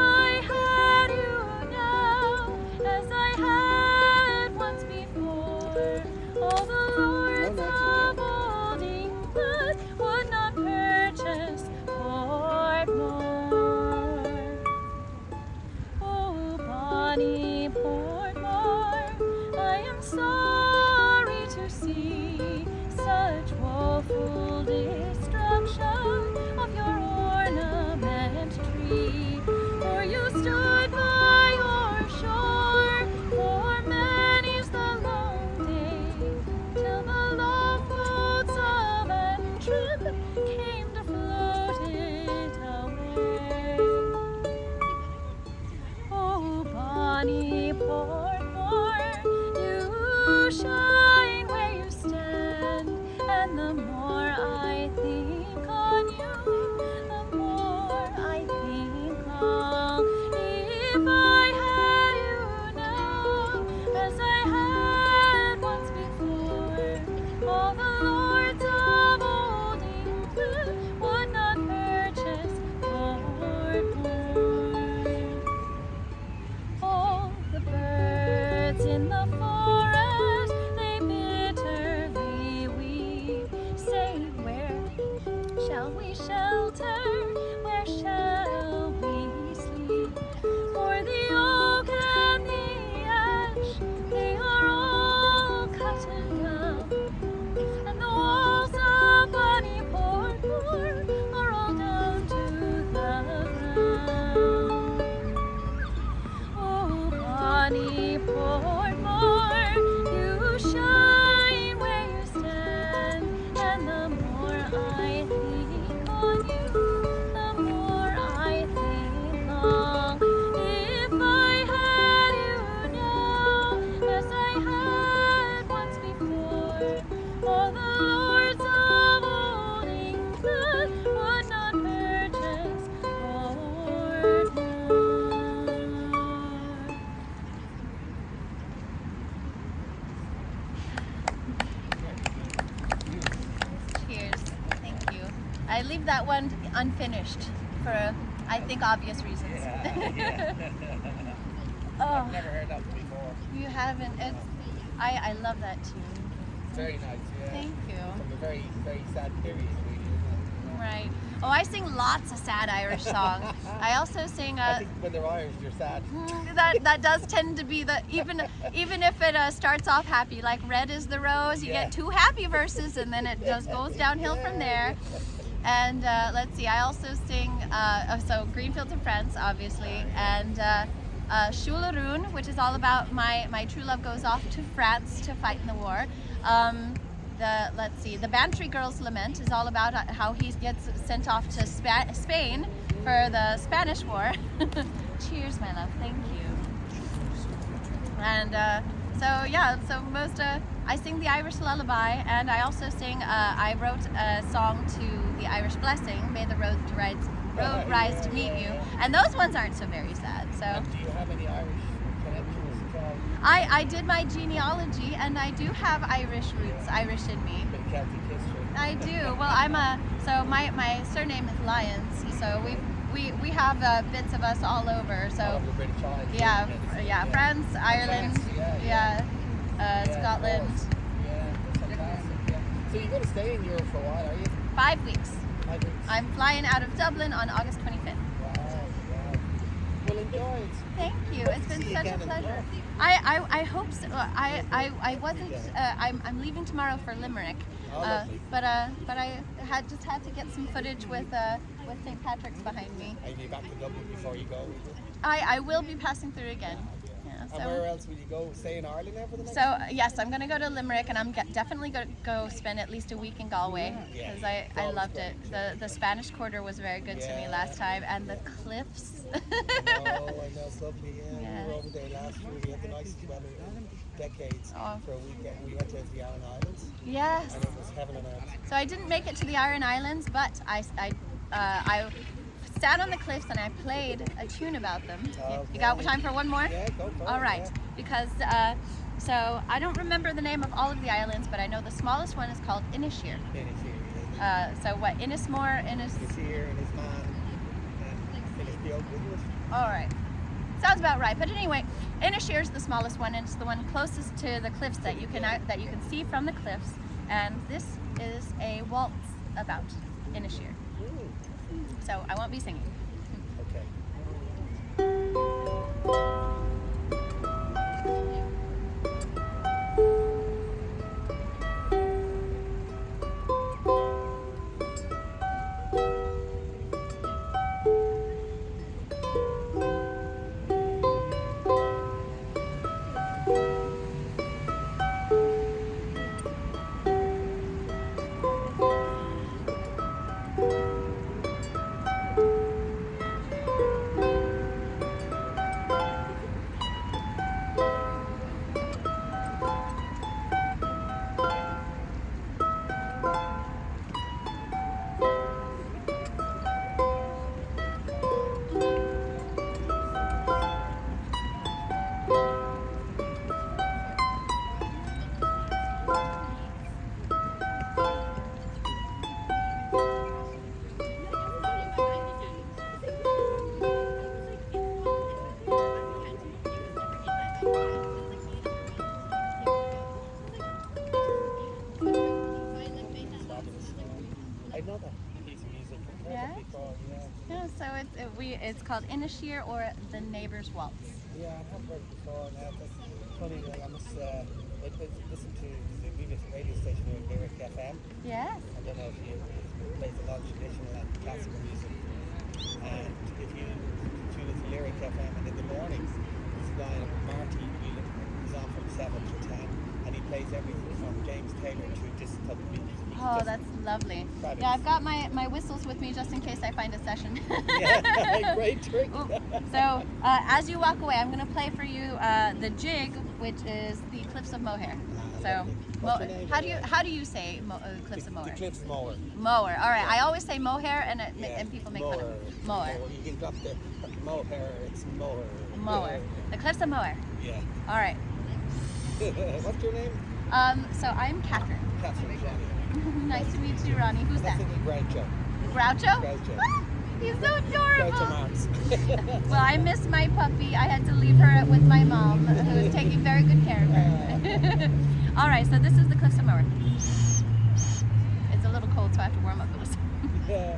Portmore, you shine where you stand, and the more I think on you, the more I think long. If I had you now, as I had once before, all the lords of old England would not purchase Portmore. All the birds in the forest, they bitterly weep, saying, where shall we shelter? Where shall we sleep? For the oak and the ash, they are all cut down, and the walls of bonny Portmore are all down to the ground. Oh, bonny Portmore, you shine where you stand, and the more I think on you, the more I think long. If I had you now, as I had once before, all the lords of old England would not purchase Portmore. Cheers. Thank you. I leave that one unfinished for, I think, obvious reasons. Oh, I've never heard that before. you haven't. I love that tune. It's very nice, yeah. Thank you. From a very, very sad period, really, isn't it? Right. Oh, I sing lots of sad Irish songs. I also sing I think when they're Irish, you're sad. that does tend to be the even if it starts off happy, like Red is the Rose, you get two happy verses and then it just goes downhill from there. And let's see, I also sing so Greenfields of France, obviously, and Shularun, which is all about my true love goes off to France to fight in the war. The Bantry Girl's Lament is all about how he gets sent off to Spain for the Spanish War. Cheers, my love. Thank you. And so most I sing the Irish lullaby, and I also sing. I wrote a song to the Irish Blessing, "May the road rise to meet you," and those ones aren't so very sad. So. And do you have any Irish connections at all? I did my genealogy, and I do have Irish roots, Irish in me. Bit of Celtic history. I do. Well, so my surname is Lyons, so we have bits of us all over. All So over the British Isles. yeah, France, Ireland, France, Scotland. Yeah, that's fantastic. Yeah. So you're going to stay in Europe for a while, are you? 5 weeks. 5 weeks. I'm flying out of Dublin on August 25th. Wow. Well, enjoy it. Thank you. It's been See you such a again in pleasure. Cork. I hope so. I wasn't. I'm leaving tomorrow for Limerick. Oh, lovely. But I just had to get some footage with St. Patrick's behind me. Are you be back to Dublin before you go? Will you? I will be passing through again. Yeah, And where else will you go? Stay in Ireland now for the next? So yes, I'm gonna go to Limerick, and I'm definitely gonna go spend at least a week in Galway Yeah. because I loved it. The Spanish Quarter was very good to me last time, and the cliffs. Oh, I know, it's lovely. Yeah, Yeah. we were over there last year. We had the nicest weather in decades Oh. for a weekend. We went to the Aran Islands, Yes. and it was heaven on earth. So I didn't make it to the Aran Islands, but I sat on the cliffs and I played a tune about them. You got Okay. time for one more? Yeah, go for it. All right, yeah. because so I don't remember the name of all of the islands, but I know the smallest one is called Inisheer. Dennis here, So what? Innismore, Innis. he's here, and his man, and Phyllis Biog with us. All right, sounds about right. But anyway, Inisheer is the smallest one, and it's the one closest to the cliffs that you can see from the cliffs. And this is a waltz about Inisheer. So I won't be singing. Okay. called Inishir or The Neighbor's Waltz. Yeah, I have heard it before. Now, that's funny. I must listen to the previous radio station here, Lyric FM. Yes. I don't know if you play a lot of traditional and classical music. And if you tune into Lyric FM, and in the mornings, this guy, Marty Whelan, he's on from 7 to 10, and he plays everything from James Taylor to this type of music. Oh, that's lovely. Fabulous. Yeah, I've got my whistles with me just in case I find a session. Yeah, great trick. So, as you walk away, I'm going to play for you the jig, which is the Cliffs of Moher. So, What's your name? how do you say Cliffs of Moher? The Cliffs Mower. Moher. All right. I always say mohair, and people make fun of Mower. it. Moher. You can drop the mohair, it's mower. Moher. The Cliffs of Moher. Yeah. All right. What's your name? So I'm Catherine. Catherine. Nice to meet you, Ronnie. Who's that? That's a Groucho. Groucho? Groucho. Ah, he's so adorable. Groucho Marx. Well, I miss my puppy. I had to leave her with my mom, who is taking very good care of her. All right, so this is the Cliffs of Moher. It's a little cold, so I have to warm up the whistle. Yeah.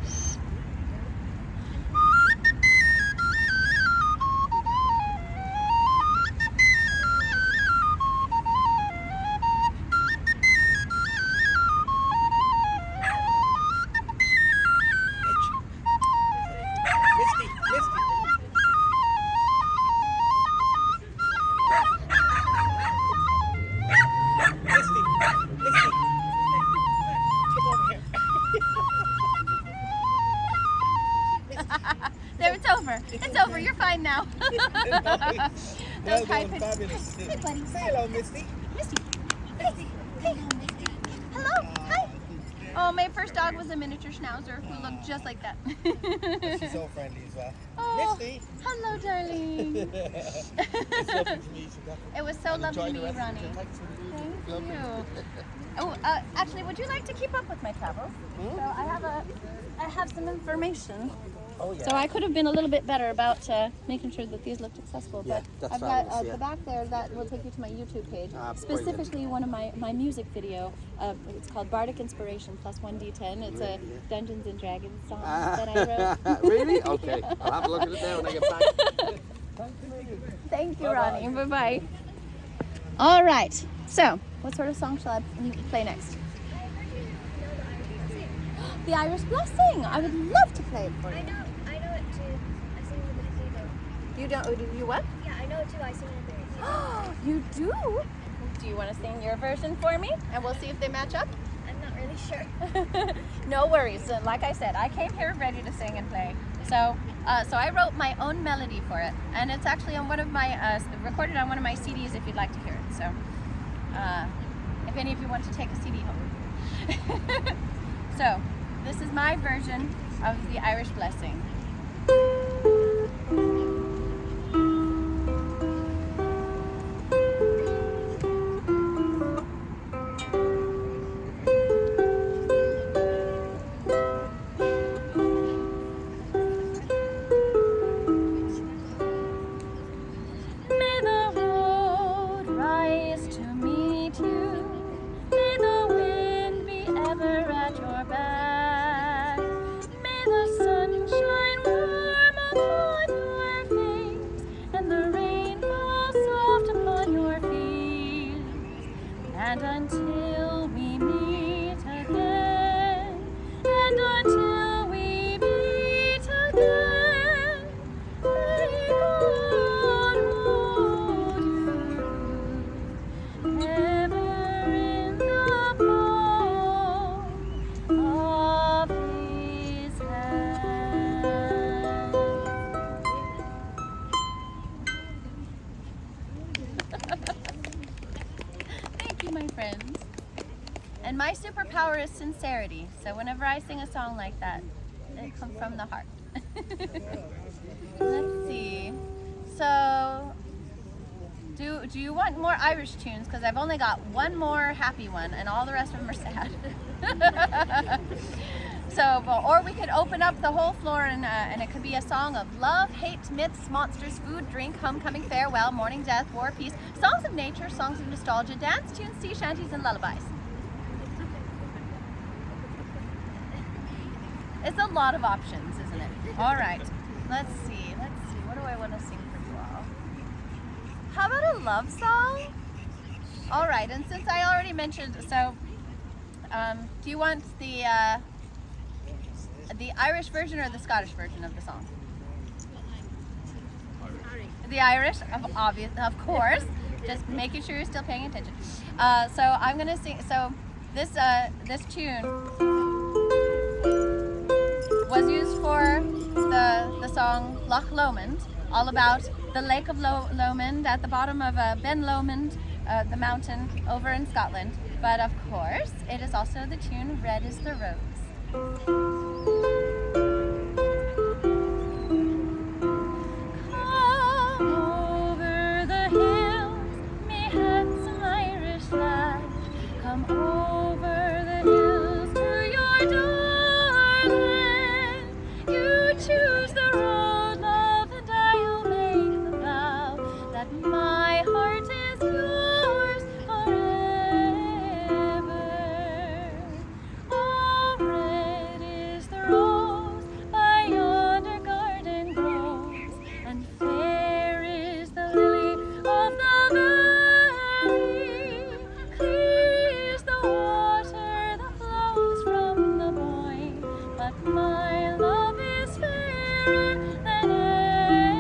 There, it's over. It's over. You're fine now. Don't cry, pretty. Fabulous. Hey, buddy. Say hello, Misty. Misty. Misty. Hey. Hello. Hi. Oh, my first dog was a miniature schnauzer who looked just like that. She's so friendly as well. Oh, Misty. hello, darling. It's lovely to meet you. It was so lovely to Enjoy the meet you, rest of Ronnie. your thanks. Thank Lovely. you. Oh, actually, would you like to keep up with my travels? So I have some information. Oh, yeah. So I could have been a little bit better about making sure that these looked accessible. Yeah, But that's I've got fabulous, yeah. the back there that will take you to my YouTube page. Ah, Specifically, one of my music video. It's called Bardic Inspiration plus 1D10. It's a Dungeons and Dragons song that I wrote. Really? Okay. I'll have a look at it now when I get back. Thank you, Ronnie. Bye bye. All right. So, what sort of song shall I play next? The Irish Blessing. I would love to play it for you. I know it too. I sing it in the cathedral. You don't? You what? Yeah, I know it too. I sing it in the cathedral. You do? Do you want to sing your version for me? And we'll see if they match up? I'm not really sure. No worries. Like I said, I came here ready to sing and play. So I wrote my own melody for it, and it's actually on one of my recorded on one of my CDs. If you'd like to hear it. So, if any of you want to take a CD home. So, this is my version of the Irish Blessing. May the road rise to meet you. May the wind be ever at your back. May the sun shine warm upon your face, and the rain fall soft upon your fields. And until we meet again, and until we meet again, may God hold you ever in the palm of His hand. Thank you, my friends. And my superpower is sincerity. So whenever I sing a song like that, it comes from the heart. Let's see. So, do you want more Irish tunes? Because I've only got one more happy one, and all the rest of them are sad. So, or we could open up the whole floor, and it could be a song of love, hate, myths, monsters, food, drink, homecoming, farewell, mourning, death, war, peace, songs of nature, songs of nostalgia, dance tunes, sea shanties, and lullabies. It's a lot of options, isn't it? All right. Let's see. What do I want to sing for you all? How about a love song? All right, and since I already mentioned, so do you want the Irish version or the Scottish version of the song? The Irish, of course. Just making sure you're still paying attention. So I'm gonna sing. So this tune was used for the song Loch Lomond, all about the Lake of Lomond at the bottom of Ben Lomond, the mountain over in Scotland. But of course, it is also the tune Red is the Rose. Come over the hills to your darling. You choose the road, love, and I'll make the vow that my heart is yours forever. Oh, red is the rose by yonder garden grows, and fair is the lily of the valley. Clear is the water that flows from the Boyne, but my love is fairer than any.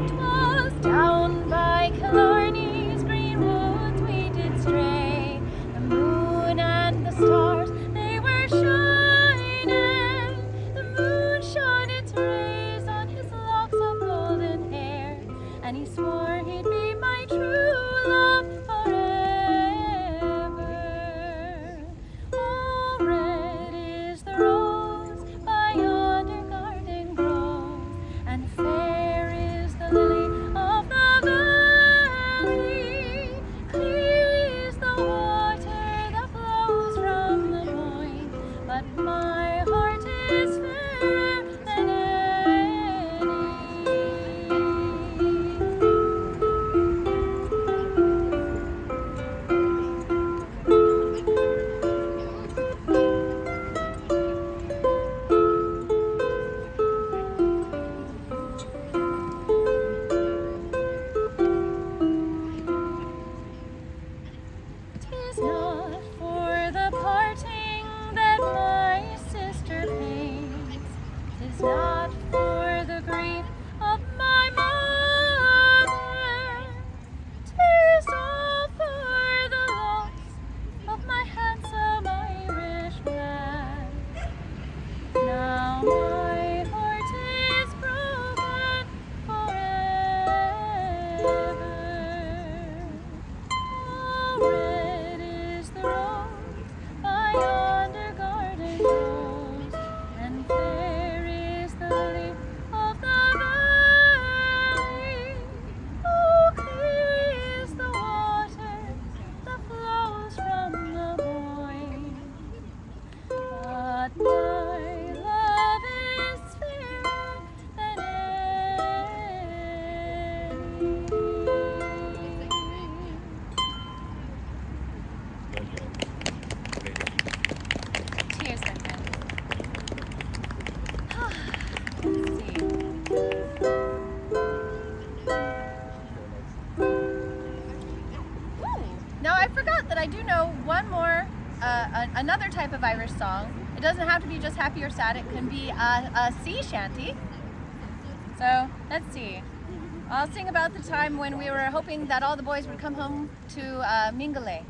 'Twas down by Killarney's green woods we did stray. The moon and the stars, they were shining. The moon shone its rays on his locks of golden hair, and he swore he'd be my true love forever. Oh, red is the rose by yonder garden grows, and fair is the lily of the valley. Clear is the water that flows from the Boyne, but my heart is fairer than any. Tis not for the parting that my sister pains. Tis not for the grief of my mother. Tis all for the loss of my handsome Irish lad. Now my heart is broken forever. Oh, red is the rose by yonder garden grows, and fair is the lily of the valley. Oh, clear is the water that flows from the Boyne, but my love is fairer than any. Cheers, my friend. Let's see. Now I forgot that I do know one more, another type of Irish song. It doesn't have to be just happy or sad. It can be a sea shanty. So let's see. I'll sing about the time when we were hoping that all the boys would come home to Mingulay.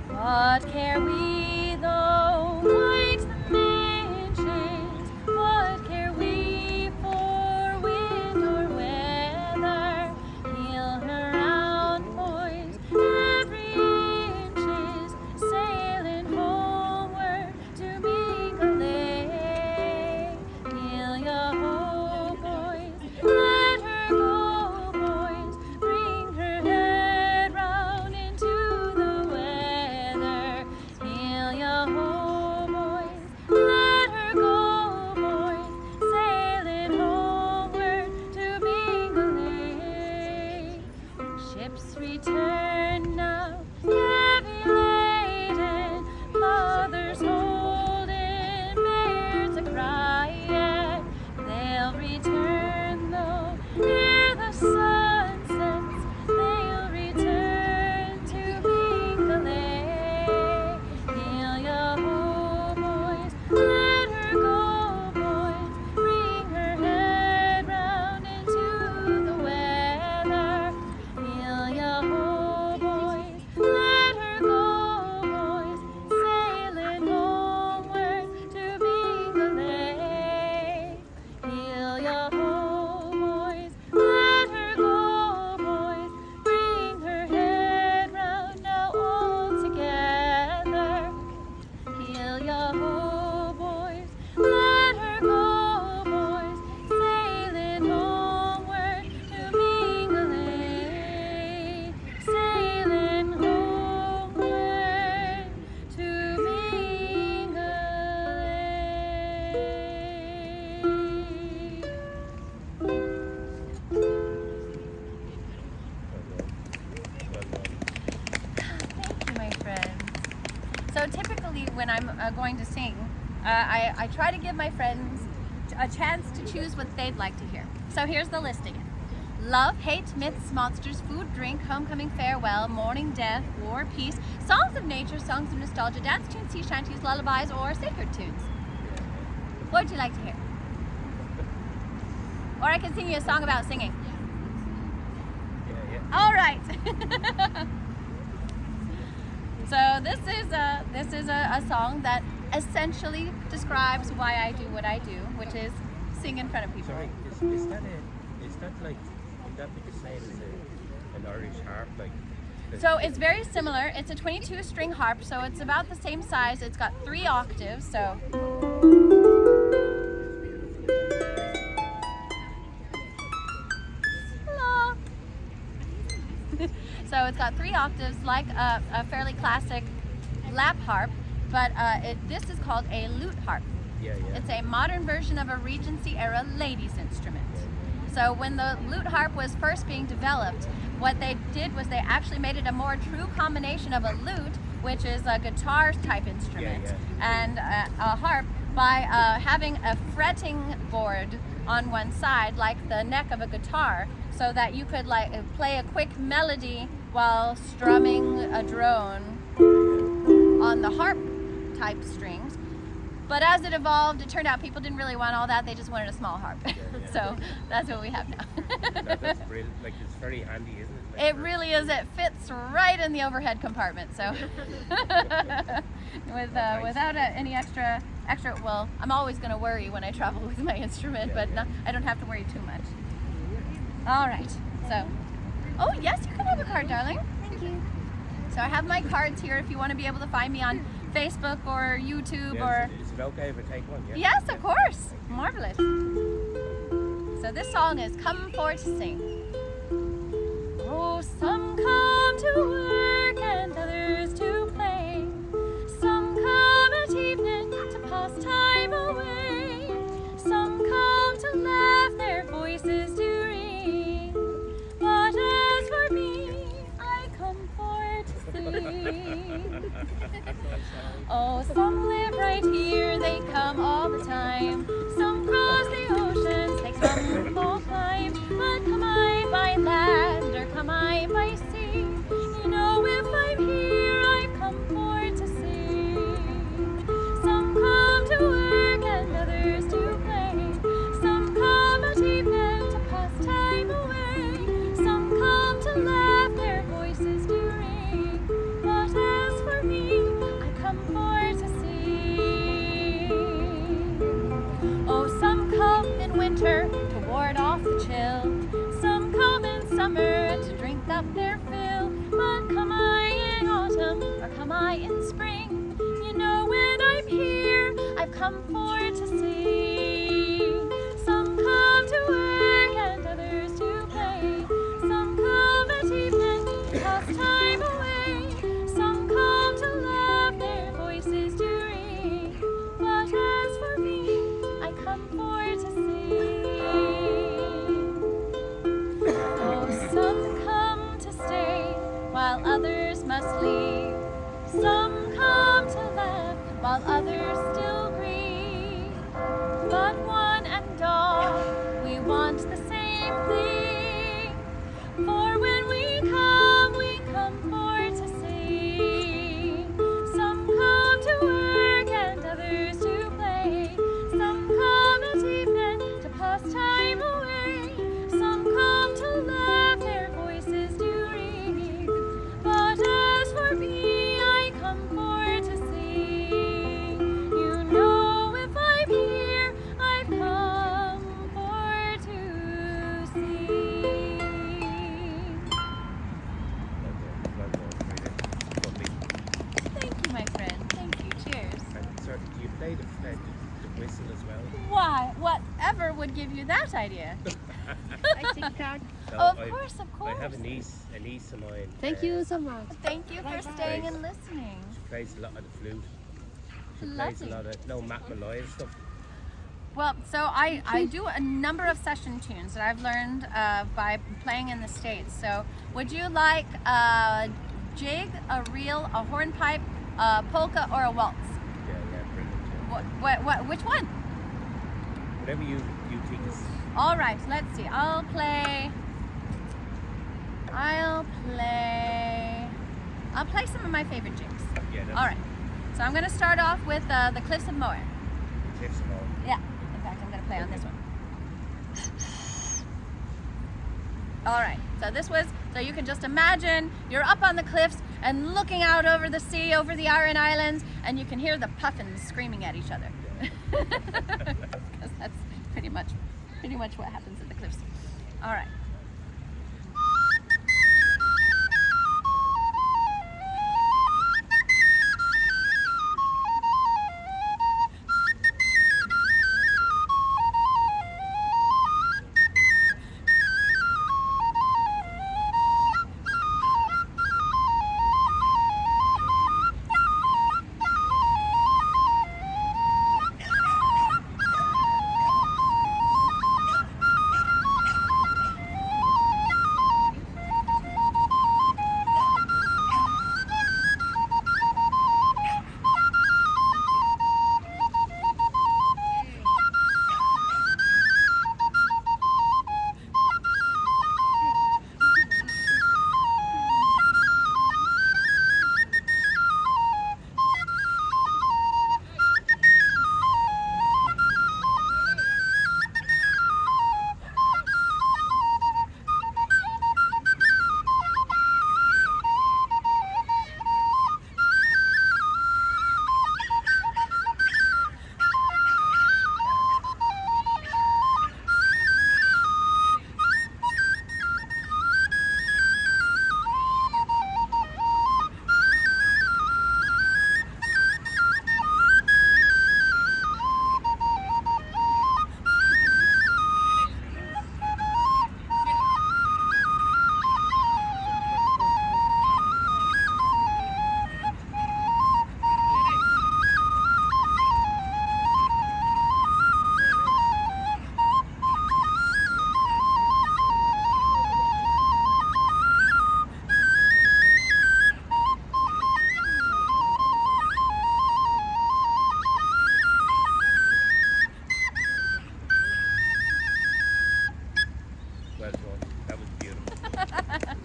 What care we though white the midges? What care we for wind or weather? Heel her round, boys, every inch is sailing homeward to Mingulay. when I'm going to sing, I try to give my friends a chance to choose what they'd like to hear. So here's the list again. Love, hate, myths, monsters, food, drink, homecoming, farewell, mourning, death, war, peace, songs of nature, songs of nostalgia, dance tunes, sea shanties, lullabies, or sacred tunes. What would you like to hear? Or I can sing you a song about singing. Yeah. All right. So this is a song that essentially describes why I do what I do, which is sing in front of people. Sorry, is that like, would that be the same as an Irish harp? Like, So it's very similar. It's a 22 string harp, so it's about the same size. It's got 3 octaves, so. Hello. So it's got 3 octaves like a fairly classic lap harp, but this is called a lute harp. yeah. It's a modern version of a Regency era ladies' instrument. So when the lute harp was first being developed, what they did was they actually made it a more true combination of a lute, which is a guitar type instrument, and a harp by having a fretting board on one side like the neck of a guitar, so that you could like play a quick melody while strumming a drone on the harp type strings. But as it evolved, it turned out people didn't really want all that. They just wanted a small harp. So that's what we have now. That's brilliant. Like, it's very handy, isn't it? Like, It really is. It fits right in the overhead compartment. So without any extra. Well, I'm always going to worry when I travel with my instrument, but no, I don't have to worry too much. All right. So, oh yes, you can have a card, darling. Thank you. So I have my cards here if you want to be able to find me on Facebook or YouTube or. Is it okay if I take one? Yeah. Yes, of course. Marvelous. So this song is Come For To Sing. Oh, some come to work and others to play. Some come at evening to pass time away. Some come to laugh, their voices to ring. But as for me, I come for to sing. Oh, some live right here, they come all the time. Some cross the oceans, take some full climb. But come I by land or come I by sea, you know if I'm here, I've come for to sing. Some come to work and others to play. Some come at evening to pass time away. Some come to laugh, their voices to ring. But as for me, I come for to sing. Oh, some come in winter to ward off the chill. Some come in summer to drink up their fill. But come I in autumn or come I in spring, you know when I'm here, I've come for to sing. Some come to work and others to play. Some come at evening to pass time away. Some come to laugh, their voices to ring. But as for me, I come for to sing. Oh, some come to stay while others must leave. Some come to laugh while others still grieve. But one and all, we want the same thing. For when we come for to sing. Some come to work and others to play. Some come at evening to pass time away. Some come to laugh, their voices to ring. But as for me, I come for to sing. You know if I'm here, I've come for to sing. Lovely. Thank you, my friend. Thank you. Cheers. And so, do you play the whistle as well? Why? Whatever would give you that idea? I take card. So Of course, of course. I have a niece of mine. Thank you so much. Thank you for staying and listening. She plays a lot of the flute. She plays Lovely. a lot of Matt Malloy and stuff. Well, so I do a number of session tunes that I've learned by playing in the States. So would you like a jig, a reel, a hornpipe, a polka, or a waltz? Which one? Whatever you think is. All right, let's see. I'll play some of my favorite jigs. Yeah, that's All right. So I'm going to start off with the Cliffs of Moher. Cliffs of Moher. Yeah. In fact, I'm going to play on this one. All right. So you can just imagine you're up on the cliffs and looking out over the sea, over the Aran Islands, and you can hear the puffins screaming at each other. Because that's pretty much what happens at the cliffs. All right. Well done. That was beautiful.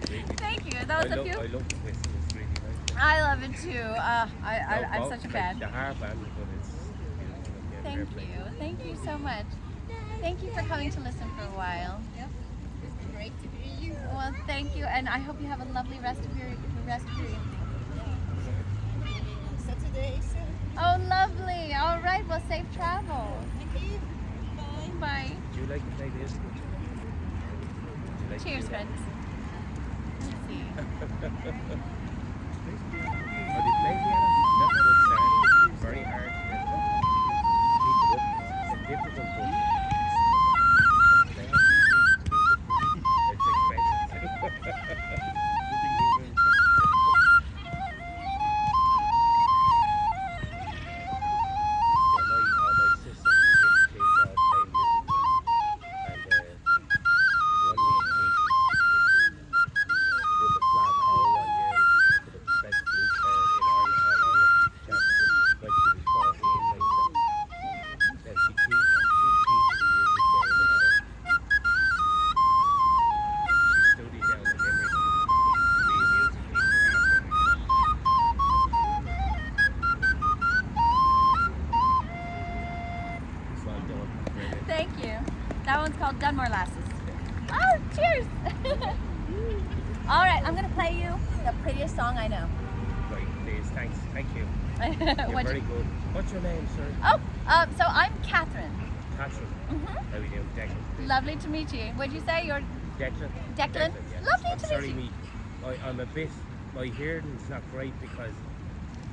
Really. Thank you. That was a few. I love the whistle. It's really nice. I love it too. I'm Both, such a like, fan. The harp and the gun, it's beautiful. Yeah, Thank fair play. you. Thank you so much. Thank you for coming to listen for a while. It's great to be you. Well, thank you, and I hope you have a lovely rest of your evening. Saturday, so Oh, lovely. All right. Well, safe travels. thank you. Bye. Bye. Do you like to play this? Would you like to Cheers, do that? friends. Let's see. Are they playing piano? That's a good start. It's very hard. Keep it up. It's a difficult one. It's expensive. My sister kids all play music, and one week with the flat hole one year for the best flute player in Ireland, all Ireland championship when she was 14, like that. Then she teaches music there, like that. She studied down in Limerick to be a music teacher after. Well done, brilliant. Thank you. That one's called Dunmore Lasses. Oh, cheers! All right, I'm gonna play you the prettiest song I know. Right, please, thanks, thank you. You're What'd very you- good. What's your name, sir? Oh, so I'm Catherine. Catherine. Mhm. How are you doing? Declan. please. Lovely to meet you. What'd you say? You're Declan. Declan? Yeah. Lovely I'm to sorry, meet you. I'm a bit. My hearing's not great because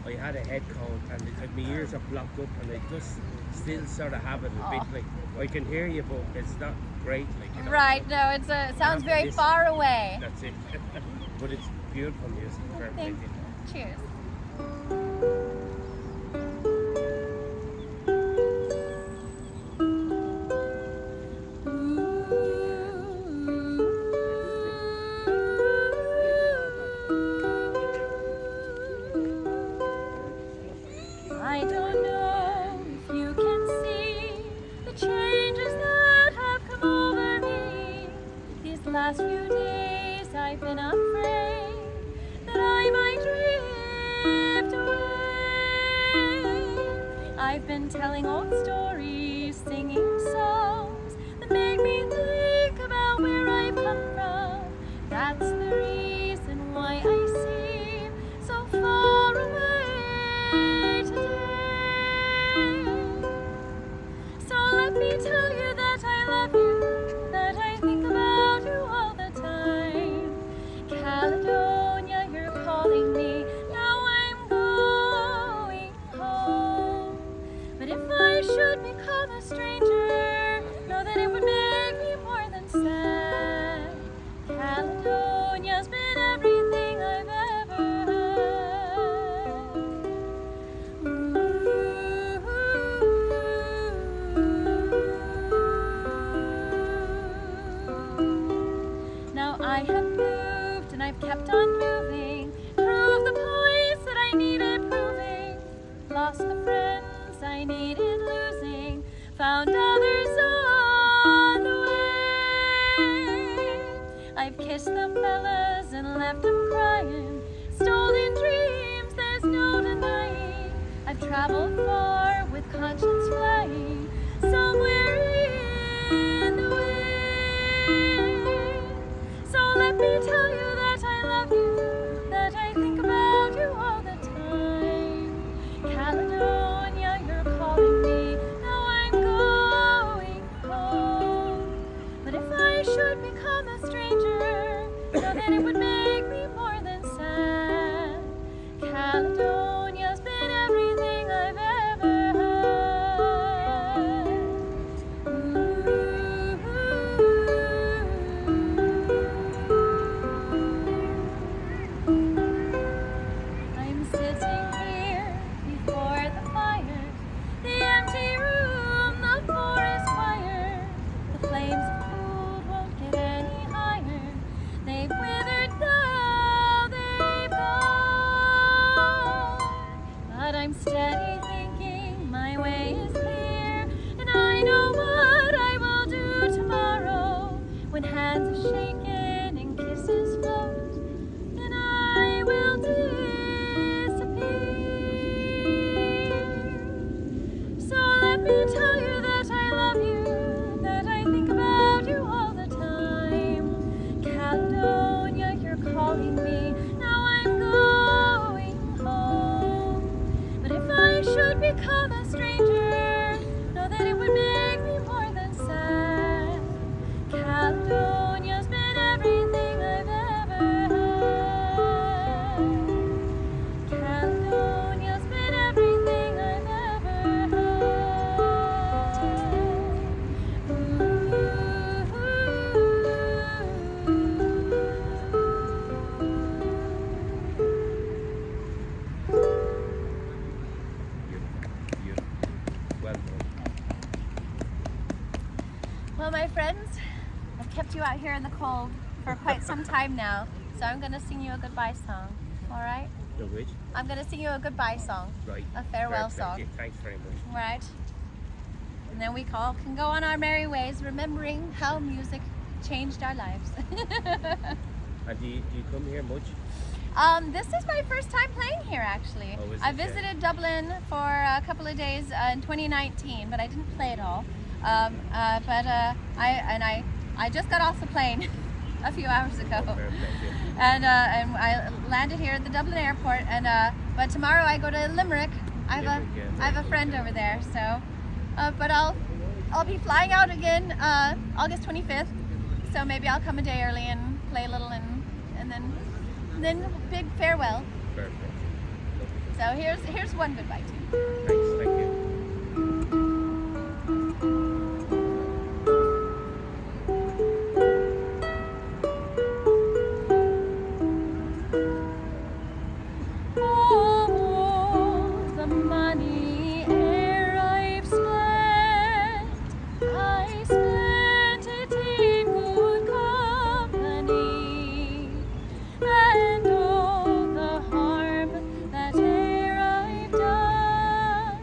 I had a head cold and my ears are blocked up and I just still sort of have it a bit Oh. like I can hear you, but it's not great. Like you know, Right, so no, it sounds after very this- far away. That's it. But it's beautiful music. Fair play Thank to you. you. Cheers. I don't know if last few days I've been afraid that I might drift away. I've been telling old stories, singing songs that make me think about where I've come from. That's the reason why I seem so far away today. So let me tell you that I love you, that I think about you all the time. Caledonia, you're calling me, now I'm going home. But if I should become a stranger, know that it would make me more than sad. Caledonia's been everything I've ever had. Now I have moved and I've kept on moving, proved the points that I needed proving, lost the friends I needed losing, found others on the way. I've kissed the fellas and left them crying, stolen dreams there's no denying. I've traveled far with conscience flying, somewhere in the wind. So let me tell you that I love you, that I think about you all the time. Caledonia, you're calling me, now I'm going home. But if I should become a stranger, know that it would make me more than sad. Caledonia's been everything I've ever had. I'm sitting here before the fire, the empty room, the forest fire. The flames of cold won't get any higher. They've withered now, they've gone. But I'm steady thinking my way is clear, and I know what I will do tomorrow when hands are shaken and kisses float, and I will disappear. So let me tell you that I love you, that I think about you all the time. Caledonia, you're calling me, now I'm going home. But if I should become a stranger, know that it would make me more than sad. Caledonia's been everything I've ever had. Caledonia's been everything I've ever Beautiful. Well done. Well, my friends, I've kept you out here in the cold for quite some time now, so I'm going to sing you a goodbye song, all right? The which? I'm going to sing you a goodbye song, Right. a farewell Perfect. song, Yeah, thanks very much. right? And then we all can go on our merry ways, remembering how music changed our lives. And do you come here much? This is my first time playing here, actually. Oh, is I it? Yeah. visited Dublin for a couple of days in 2019, but I didn't play at all. I just got off the plane a few hours ago, Perfect. Yeah. and I landed here at the Dublin airport. But tomorrow I go to Limerick. I have a friend over there, so. But I'll be flying out again August 25th, so maybe I'll come a day early and play a little, and then big farewell. Perfect. So here's one goodbye to you. Thanks. Thank you. All the money ere I've spent, I spent it in good company, and all the harm that ere I've done,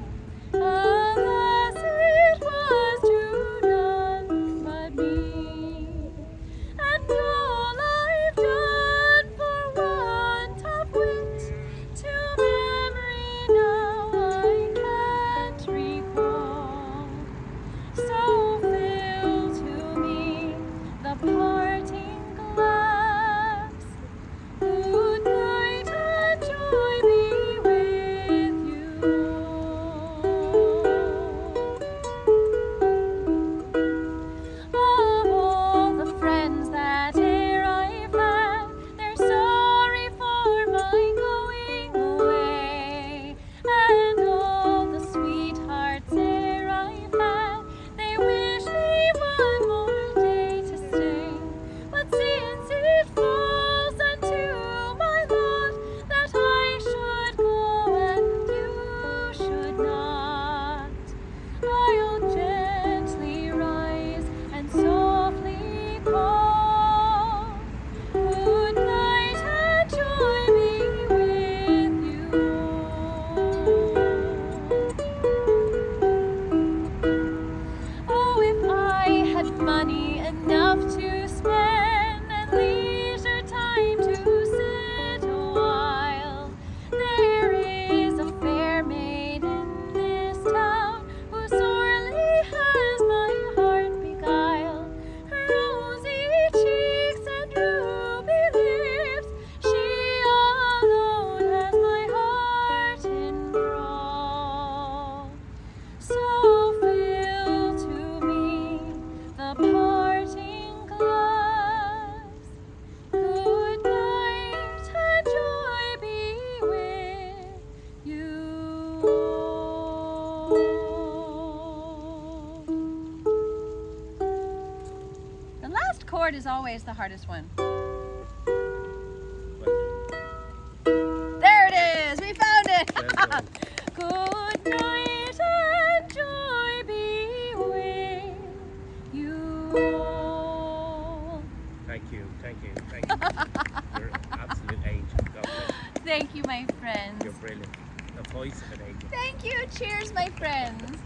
chord is always the hardest one. Well, There it is. We found it. well done. Good night and joy be with you all. Thank you. You're an absolute angel. God bless you. Thank you, my friends. You're brilliant. The voice of an angel. Thank you. Cheers, my friends.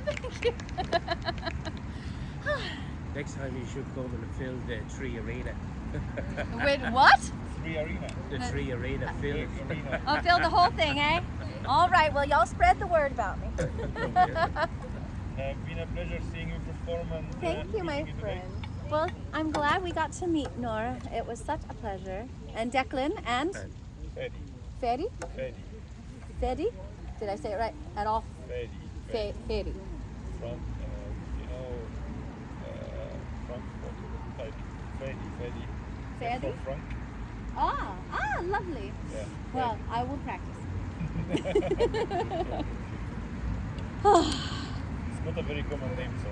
Thank you. Next time you should come and fill the Tree Arena. With what? Three Arena. The Tree Arena fill it. Arena. Oh, fill the whole thing, eh? All right. Well, y'all spread the word about me. Been a pleasure seeing you perform and Thank you, my meeting you today. friend. Well, I'm glad we got to meet, Nora. It was such a pleasure. And Declan and Fedi. Fedi? Fedi. Fedi? Did I say it right at all? Fedi. Fedi. From, Frank, like Fedi. Fedi? For Frank. Ah, lovely. Yeah. Well, I will practice. It's not a very common name, so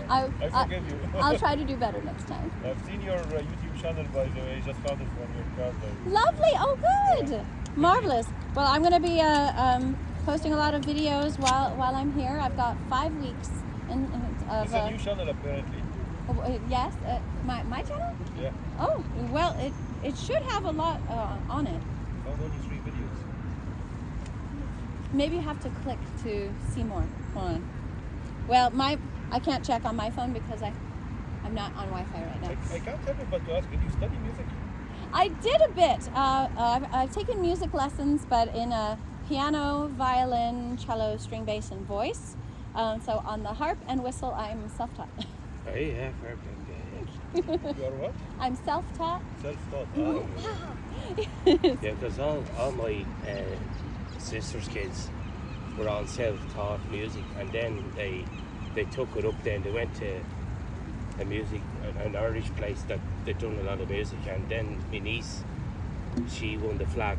I forgive you. I'll try to do better next time. I've seen your YouTube channel, by the way. Just found it from your card. Lovely. Oh, good. Marvelous. Well, I'm going to be posting a lot of videos while I'm here. I've got 5 weeks of. It's a new channel, apparently. Yes, my channel. Yeah. Oh, well, it should have a lot on it. Found only 3 videos. Maybe you have to click to see more. Hold on. Well, I can't check on my phone because I'm not on Wi-Fi right now. I can't help it but to ask, did you study music? I did a bit. I've taken music lessons, but in a piano, violin, cello, string bass, and voice. So on the harp and whistle, I'm self-taught. Oh, yeah, fair play. You are what? I'm self-taught. Self-taught. Yeah, because all my sisters' kids were all self-taught music, and then they took it up. Then they went to an Irish place that they done a lot of music, and then my niece, she won the flag